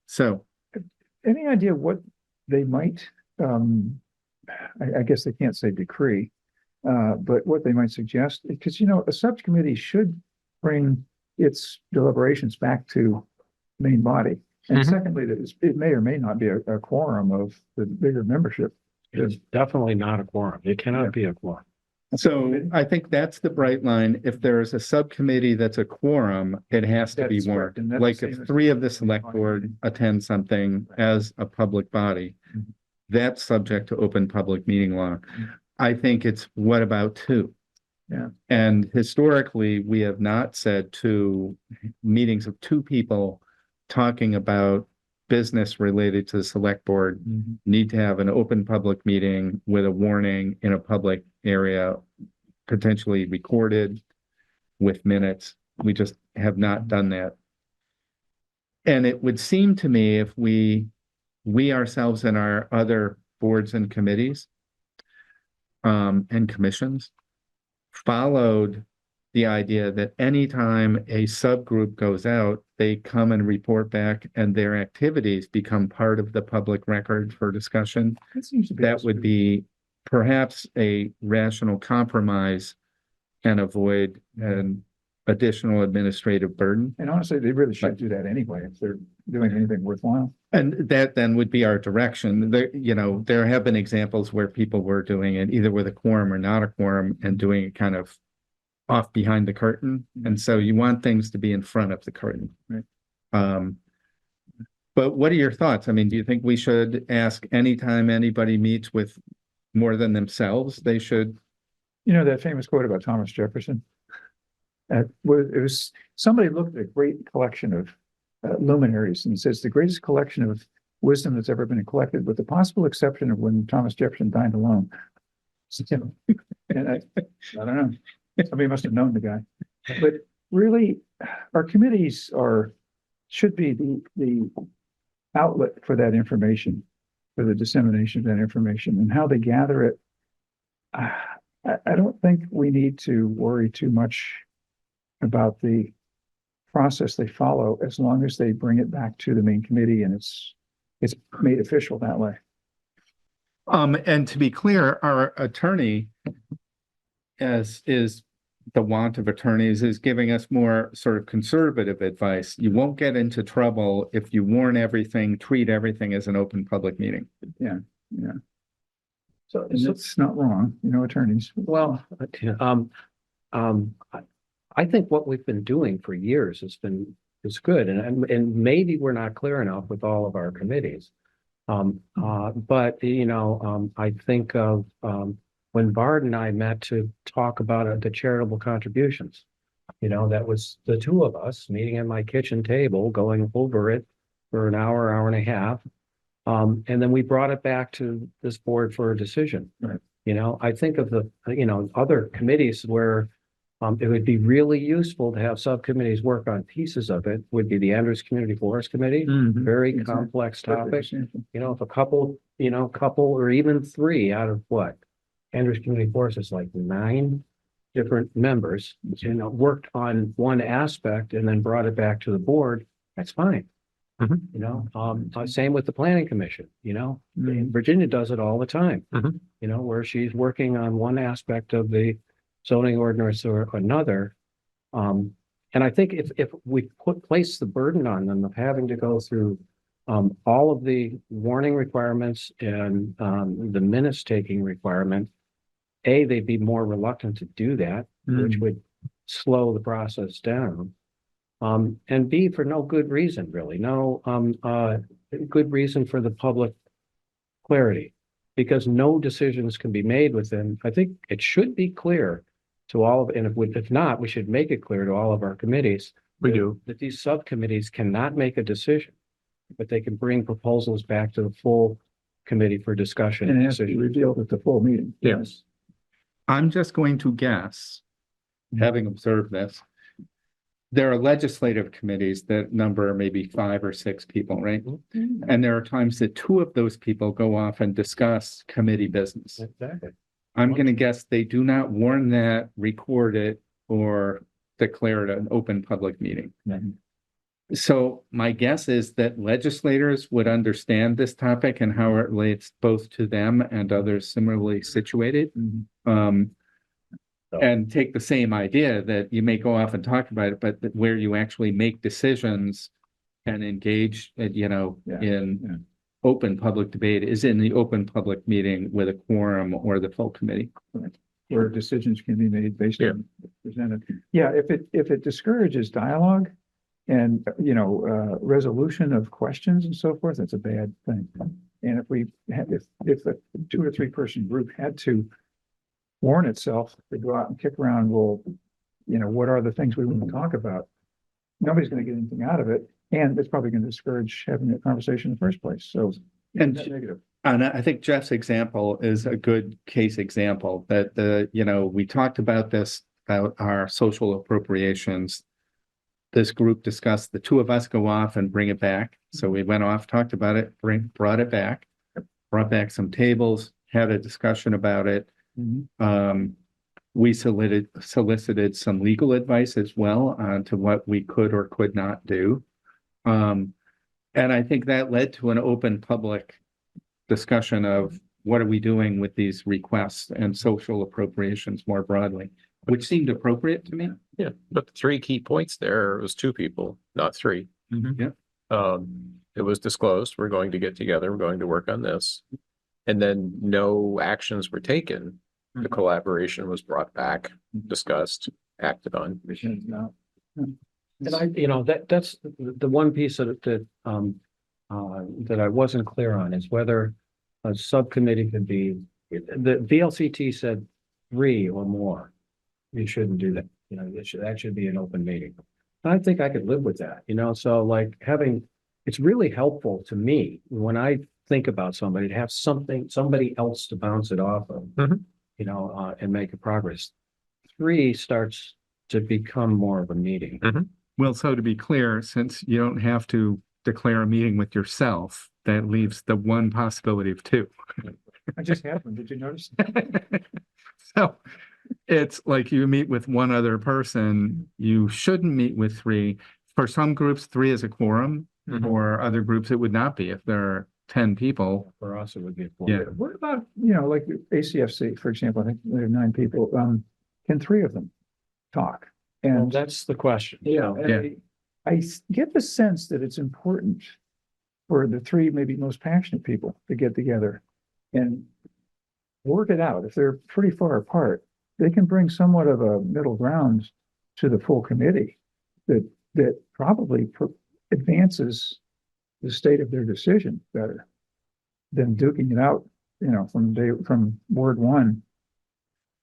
So Any idea what they might, I guess they can't say decree, but what they might suggest, because, a subcommittee should bring its deliberations back to main body. And secondly, that it may or may not be a quorum of the bigger membership. It's definitely not a quorum. It cannot be a quorum. So I think that's the bright line. If there is a subcommittee that's a quorum, it has to be That's correct, warned. and that's Like the if same as- 3 of the select board attend something as a public body, that's subject to open public meeting law. I think it's what about 2? Yeah. And historically, we have not said 2 meetings of 2 people talking about business related to the select board need to have an open public meeting with a warning in a public area, potentially recorded with minutes. We just have not done that. And it would seem to me if we ourselves and our other boards and committees and commissions followed the idea that anytime a subgroup goes out, they come and report back and their activities become part of the public record for discussion. That seems to be. That would be perhaps a rational compromise and avoid an additional administrative burden. And honestly, they really should do that anyway, if they're doing anything worthwhile. And that then would be our direction. There have been examples where people were doing it either with a quorum or not a quorum and doing it kind of off behind the curtain. And so you want things to be in front of the curtain. Right. But what are your thoughts? I mean, do you think we should ask anytime anybody meets with more than themselves, they should? That famous quote about Thomas Jefferson? It was somebody looked at a great collection of luminaries and says the greatest collection of wisdom that's ever been collected, with the possible exception of when Thomas Jefferson dined alone. So, and I don't know. Somebody must have known the guy. But really, our committees should be the outlet for that information, for the dissemination of that information, and how they gather it. I don't think we need to worry too much about the process they follow, as long as they bring it back to the main committee and it's made official that way. And to be clear, our attorney, as is the want of attorneys, is giving us more sort of conservative advice. You won't get into trouble if you warn everything, treat everything as an open public meeting. Yeah. So it's not wrong, attorneys. Well, I think what we've been doing for years is good, and maybe we're not clear enough with all of our committees. But I think of when Bard and I met to talk about the charitable contributions. That was the 2 of us meeting at my kitchen table, going over it for an hour and a half. And then we brought it back to this board for a decision. Right. I think of the, other committees where it would be really useful to have subcommittees work on pieces of it, would be the Andrews Community Forest Committee. Very Exactly. complex topic. If a couple or even 3 out of what? Andrews Community Forest is like 9 different members, worked on one aspect and then brought it back to the board, that's fine. Same with the Planning Commission, Virginia does it all the time. Where she's working on one aspect of the zoning ordinance or another. And I think if we place the burden on them of having to go through all of the warning requirements and the minutes taking requirement, they'd be more reluctant to do that, which would slow the process down. And B, for no good reason, really, no, good reason for the public clarity. Because no decisions can be made within, I think it should be clear to all of, and if not, we should make it clear to all of our committees. We that- do. That these subcommittees cannot make a decision, but they can bring proposals back to the full committee for discussion. And and it has to be decision. revealed at the full meeting. Yes. I'm just going to guess, having observed this. There are legislative committees that number maybe 5 or 6 people, right? And there are times that 2 of those people go off and discuss committee business. Exactly. I'm gonna guess they do not warn that, record it, or declare it an open public meeting. So my guess is that legislators would understand this topic and how it relates both to them and others similarly situated. And take the same idea that you may go off and talk about it, but that where you actually make decisions and engage, in open public debate is in the open public meeting with a quorum or the full committee. Where decisions can be made based on presented. Yeah, if it discourages dialogue and, resolution of questions and so forth, it's a bad thing. And if a 2 or 3 person group had to warn itself to go out and kick around, well, what are the things we want to talk about? Nobody's going to get anything out of it, and it's probably going to discourage having that conversation in the first place. So, And- net negative. And I think Jeff's example is a good case example that we talked about this, about our social appropriations. This group discussed, the 2 of us go off and bring it back. So we went off, talked about it, brought it back, brought back some tables, had a discussion about it. We solicited some legal advice as well on to what we could or could not do. And I think that led to an open public discussion of what are we doing with these requests and social appropriations more broadly, which seemed appropriate to me. Yeah, but the 3 key points there was 2 people, not 3. Yeah. It was disclosed, we're going to get together, we're going to work on this. And then no actions were taken. The collaboration was brought back, discussed, acted on. And that's the one piece that I wasn't clear on is whether a subcommittee could be, the VLCT said 3 or more. You shouldn't do that, that should be an open meeting. I think I could live with that, so like it's really helpful to me when I think about somebody to have somebody else to bounce it off of, and make a progress. 3 starts to become more of a meeting. Well, so to be clear, since you don't have to declare a meeting with yourself, that leaves the one possibility of 2. I just happened. Did you notice? So it's like you meet with one other person, you shouldn't meet with 3. For some groups, 3 is a quorum. For other groups, it would not be if there are 10 people. For us, it would be. Yeah. What about, like ACFC, for example, I think there are 9 people. Can 3 of them talk? Well, And that's the question. I get the sense that it's important for the 3 maybe most passionate people to get together and work it out. If they're pretty far apart, they can bring somewhat of a middle ground to the full committee that probably advances the state of their decision better than duking it out, from word 1.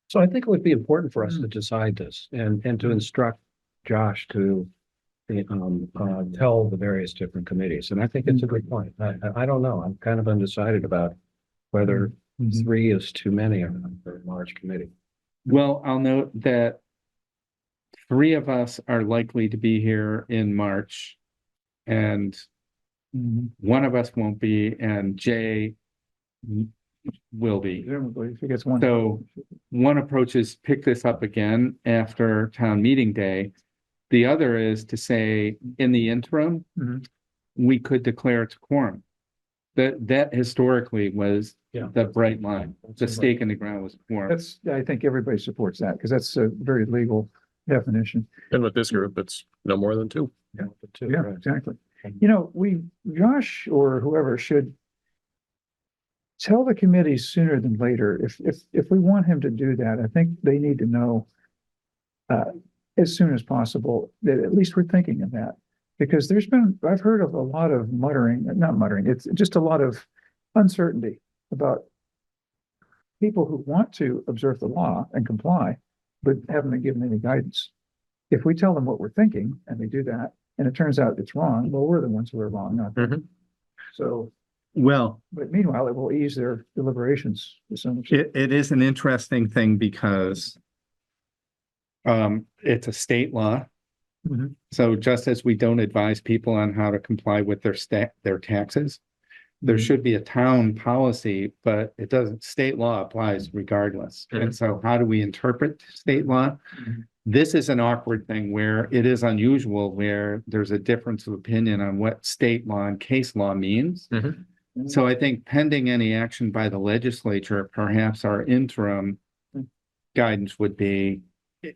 So I think it would be important for us to decide this and to instruct Josh to tell the various different committees. And I think it's a good point. I don't know. I'm kind of undecided about whether 3 is too many or not for a large committee. Well, I'll note that 3 of us are likely to be here in March, and one of us won't be, and Jay will be. Presumably, if he gets 1. So one approach is pick this up again after town meeting day. The other is to say, in the interim, we could declare it a quorum. That historically was the bright line. The stake in the ground was quorum. I think everybody supports that because that's a very legal definition. And with this group, it's no more than 2. Yeah, exactly. Josh or whoever should tell the committee sooner than later. If we want him to do that, I think they need to know as soon as possible, that at least we're thinking of that. Because I've heard of a lot of not muttering, it's just a lot of uncertainty about people who want to observe the law and comply, but haven't been given any guidance. If we tell them what we're thinking and they do that, and it turns out it's wrong, well, we're the ones who are wrong, not them. Mhm. So, Well, but meanwhile, it will ease their deliberations to some extent. it is an interesting thing because it's a state law. Mhm. So just as we don't advise people on how to comply with their taxes, there Mhm. should be a town policy, but it doesn't, state law applies regardless. And so how do we interpret state law? Mhm. This is an awkward thing where it is unusual, where there's a difference of opinion on what state law and case law means. Mhm. So I think pending any action by the legislature, perhaps our interim guidance would be,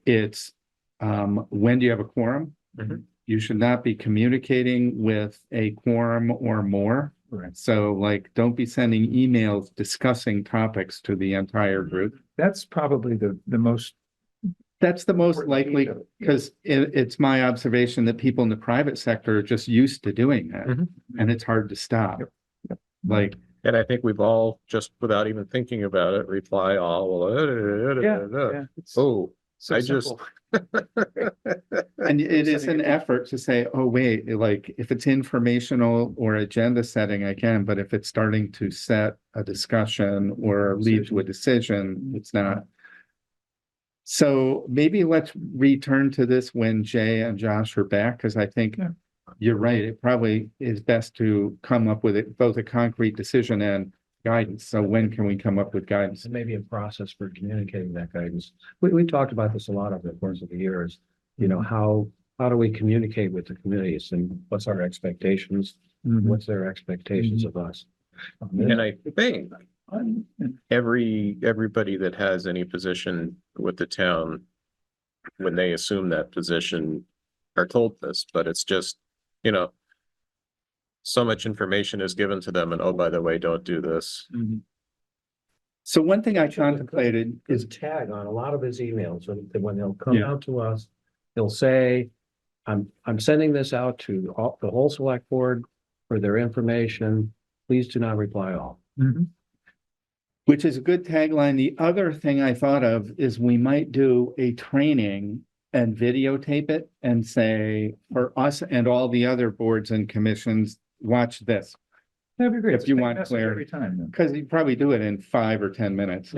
it's, when do you have a quorum? Mhm. You should not be communicating with a quorum or more. Right. So like, don't be sending emails discussing topics to the entire group. That's probably the most. That's the most important likely, piece of it. because it's my observation that people in the private sector are just used to doing that. Mhm. And it's hard to stop. Yep. Like, And I think we've all, just without even thinking about it, reply all, well, Yeah. It's oh, so I just. simple. and it is an effort to say, oh, wait, like, if it's informational or agenda setting, I can, but if it's starting to set a discussion or lead to a decision, it's not. So maybe let's return to this when Jay and Josh are back, because I think Yeah. you're right. It probably is best to come up with it, both a concrete decision and guidance. So when can we come up with guidance? And maybe a process for communicating that guidance. We talked about this a lot over the course of the years. You know, how do we communicate with the communities and what's our expectations? What's their expectations of us? And I think everybody that has any position with the town, when they assume that position, are told this, but it's just, you know, so much information is given to them, and oh, by the way, don't do this. So one thing I contemplated Is is, tag on a lot of his emails, and when they'll come Yeah. out to us, they'll say, I'm sending this out to the whole select board for their information. Please do not reply all. which is a good tagline. The other thing I thought of is we might do a training and videotape it and say, for us and all the other boards and commissions, watch this. That'd be great. If you Same want message clarity. every time, then. Because you probably do it in 5 or 10 minutes.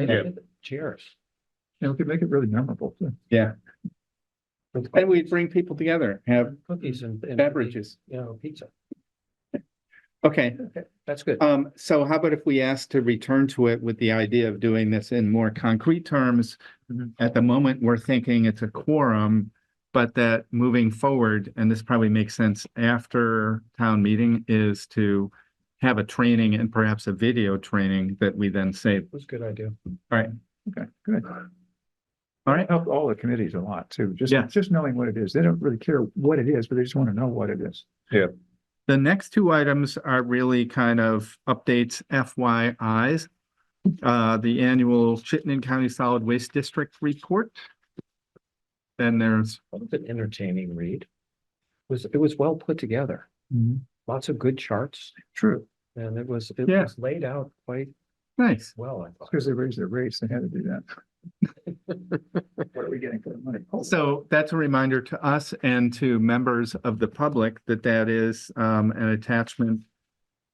Cheers. And we could make it really memorable too. Yeah. And we bring people together, have Cookies and beverages. You know, pizza. Okay, That's good. so how about if we ask to return to it with the idea of doing this in more concrete terms? At the moment, we're thinking it's a quorum, but that moving forward, and this probably makes sense after town meeting, is to have a training and perhaps a video training that we then save. It was a good idea. All right, Okay, good. all right. Helped all the committees a lot too, Yeah. just knowing what it is. They don't really care what it is, but they just want to know what it is. The next two items are really kind of updates, FYIs. The annual Chittenden County Solid Waste District report. Then there's, It was an entertaining read. It was well put together. Lots of good charts, True, and it was Yeah. laid out quite nice. well, I thought. because they raised their rates, they had to do that. What are we getting for the money? So that's a reminder to us and to members of the public that that is an attachment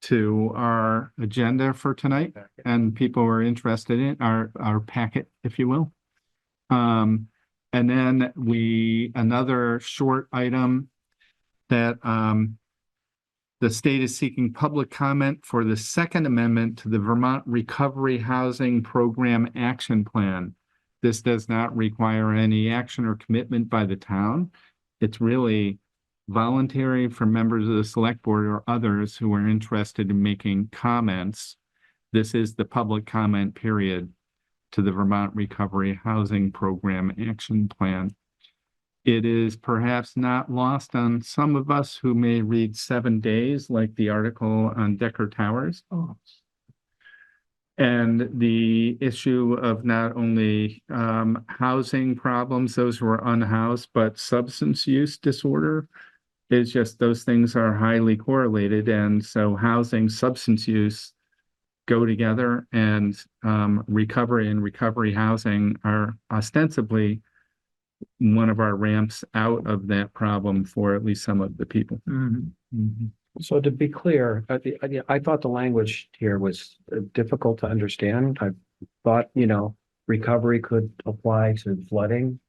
to our agenda for tonight, and people are interested in our packet, if you will. And then another short item that the state is seeking public comment for the Second Amendment to the Vermont Recovery Housing Program Action Plan. This does not require any action or commitment by the town. It's really voluntary for members of the select board or others who are interested in making comments. This is the public comment period to the Vermont Recovery Housing Program Action Plan. It is perhaps not lost on some of us who may read 7 Days, like the article on Decker Towers. And the issue of not only housing problems, those who are unhoused, but substance use disorder is just those things are highly correlated. And so housing, substance use go together, and recovery and recovery housing are ostensibly one of our ramps out of that problem for at least some of the people. So to be clear, I thought the language here was difficult to understand. I thought, recovery could apply to flooding.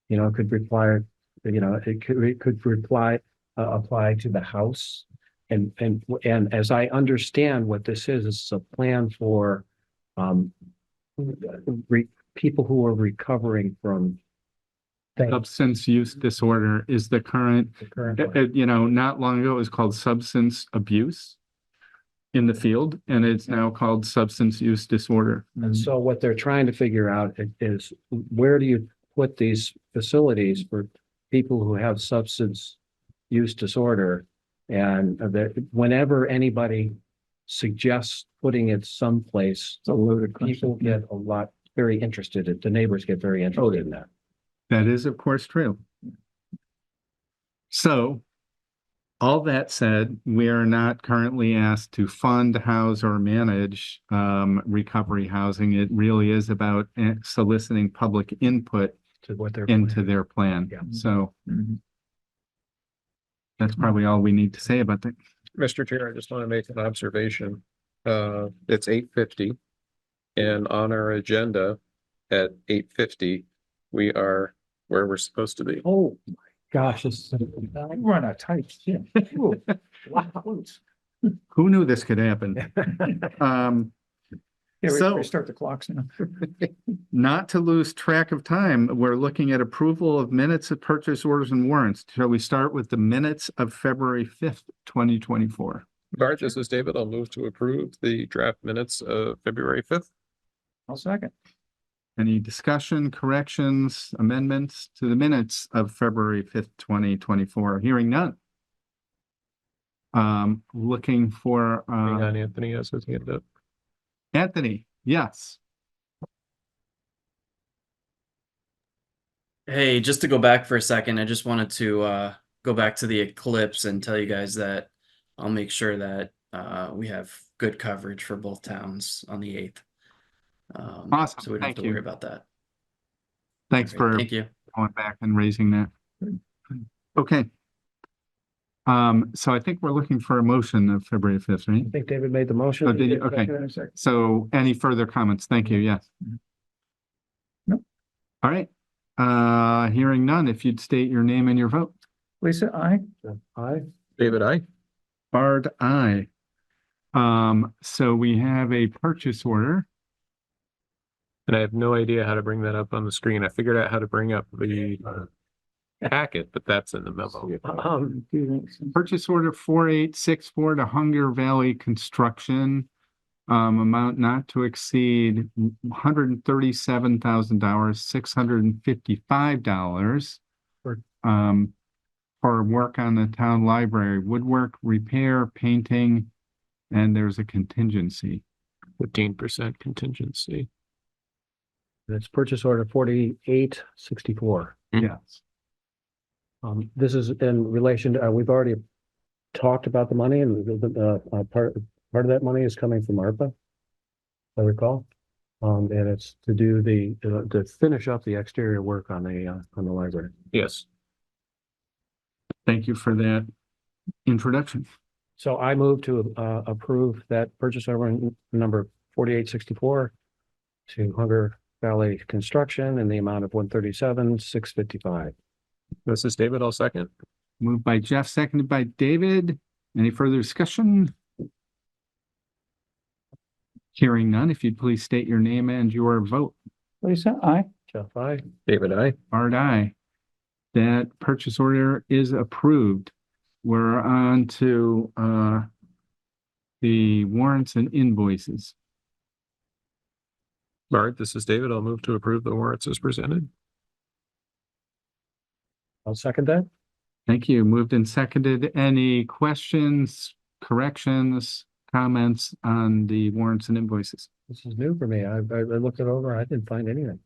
It could require, it could apply to the house. And as I understand what this is, it's a plan for people who are recovering from Substance use disorder is the current, not long ago it was called substance abuse in the field, and it's now called substance use disorder. And so what they're trying to figure out is where do you put these facilities for people who have substance use disorder? And whenever anybody suggests putting it someplace, people get very interested. The neighbors get very interested in that. That is, of course, true. So, all that said, we are not currently asked to fund, house, or manage recovery housing. It really is about soliciting public input To what they're into their plan. Yeah. So that's probably all we need to say about that. Mr. Chair, I just want to make an observation. It's 8:50. And on our agenda at 8:50, we are where we're supposed to be. Oh, my gosh, We're on a tight, yeah. Ooh, wow. Who knew this could happen? Yeah, So- we start the clocks now. Not to lose track of time, we're looking at approval of minutes of purchase orders and warrants. Shall we start with the minutes of February 5th, 2024? Bart, this is David. I'll move to approve the draft minutes of February 5th. I'll second. Any discussion, corrections, amendments to the minutes of February 5th, 2024? Hearing none. Looking for Hang on, Anthony has his hand up. Anthony, yes. Hey, just to go back for a second, I just wanted to go back to the Eclipse and tell you guys that I'll make sure that we have good coverage for both towns on the 8th. Awesome. So we don't have Thank to you. worry about that. Thanks All right, for thank you. going back and raising that. Okay. So I think we're looking for a motion of February 5th, right? I think David made the motion. Oh, did you? Okay. So any further comments? Thank you. Yes. Nope. All right. Hearing none, if you'd state your name and your vote. Lisa, aye. Aye. David, aye. Bard, aye. So we have a purchase order. And I have no idea how to bring that up on the screen. I figured out how to bring up the packet, but that's in the memo. Purchase order 4864 to Hunger Valley Construction. Amount not to exceed $137,000, $655 for work on the town library, woodwork, repair, painting, and there's a contingency. 15% contingency. It's purchase order 4864. Yes. This is in relation to, we've already talked about the money, and part of that money is coming from ARPA, if I recall. And it's to do to finish up the exterior work on the library. Yes. Thank you for that introduction. So I move to approve that purchase order number 4864 to Hunger Valley Construction in the amount of $137,655. This is David. I'll second. Moved by Jeff, seconded by David. Any further discussion? Hearing none, if you'd please state your name and your vote. Lisa, aye. Jeff, aye. David, aye. Bard, aye. That purchase order is approved. We're on to the warrants and invoices. Bart, this is David. I'll move to approve the warrants as presented. I'll second that. Thank you. Moved and seconded. Any questions, corrections, comments on the warrants and invoices? This is new for me. I looked it over. I didn't find anything.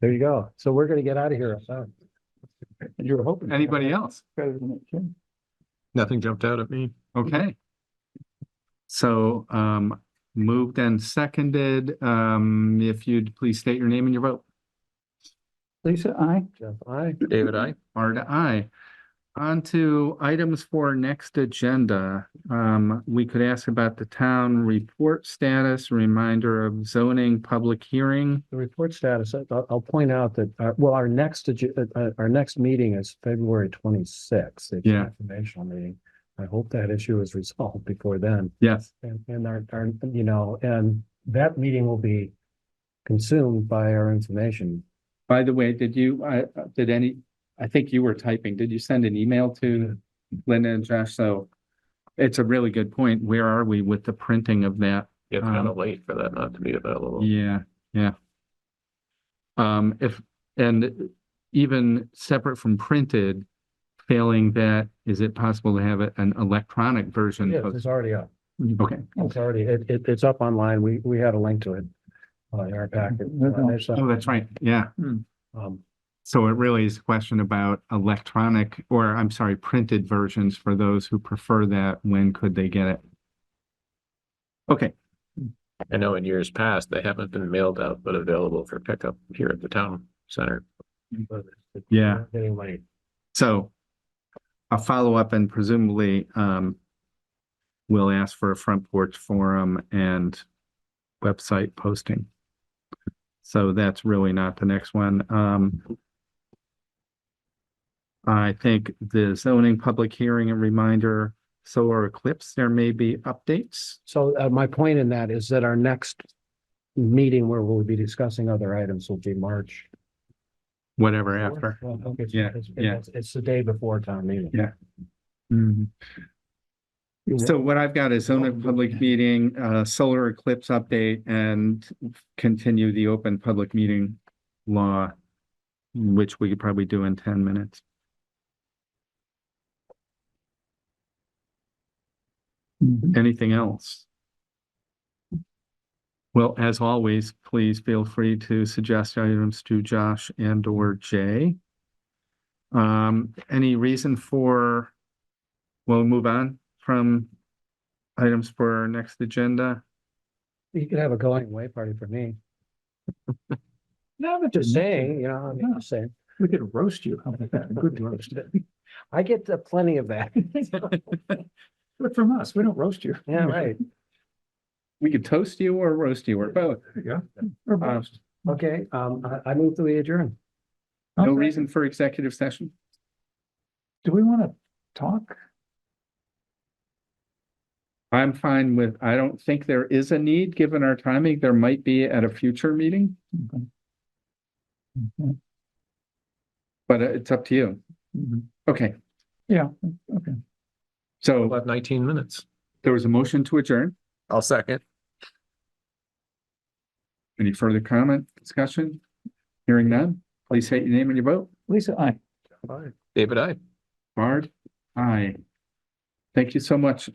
There you go. So we're gonna get out of here. So. You were hoping. Anybody else? Nothing jumped out at me. Okay. So, moved and seconded, if you'd please state your name and your vote. Lisa, I. Jeff, aye. David, I. Art, aye. On to items for next agenda. We could ask about the town report status, reminder of zoning public hearing. The report status, I'll point out that, our next meeting is February 26th. It's an Yeah. informational meeting. I hope that issue is resolved before then. Yes. And our, and that meeting will be consumed by our information. By the way, I think you were typing, did you send an email to Linda and Josh? So it's a really good point. Where are we with the printing of that? It's kind of late for that not to be available. Yeah, yeah. And even separate from printed, failing that, is it possible to have an electronic version? Yes, it's already up. Okay, It's already, it's up online. We had a link to it in our packet. oh, that's right, yeah. So it really is a question about electronic, or I'm sorry, printed versions for those who prefer that. When could they get it? Okay, I know in years past, they haven't been mailed out, but available for pickup here at the town center. Yeah. Getting late. so a follow-up and presumably we'll ask for a front porch forum and website posting. So that's really not the next one. I think the zoning public hearing and reminder, solar eclipse, there may be updates. So my point in that is that our next meeting where we'll be discussing other items will be March. Whatever after. Well, okay, Yeah, yeah. It's the day before town meeting. Yeah. So what I've got is zoning public meeting, solar eclipse update, and continue the open public meeting law, which we could probably do in 10 minutes. Anything else? Well, as always, please feel free to suggest items to Josh and or Jay. Any reason for, we'll move on from items for our next agenda. You could have a going away party for me. No, but Just saying, I'm just saying. We could roast you. How about that? A good roast. I get plenty of that. But from us, we don't roast you. Yeah, right. We could toast you or roast you or both. There you go. Or roast. Okay, I move to adjourn. No Okay. reason for executive session. Do we want to talk? I'm fine with, I don't think there is a need, given our timing. There might be at a future meeting, Okay. but it's up to you. Mhm. Okay, Yeah, okay. so About 19 minutes. there was a motion to adjourn. I'll second. Any further comment, discussion? Hearing none, please state your name and your vote. Lisa, I. David, I. Bard, aye. Thank you so much.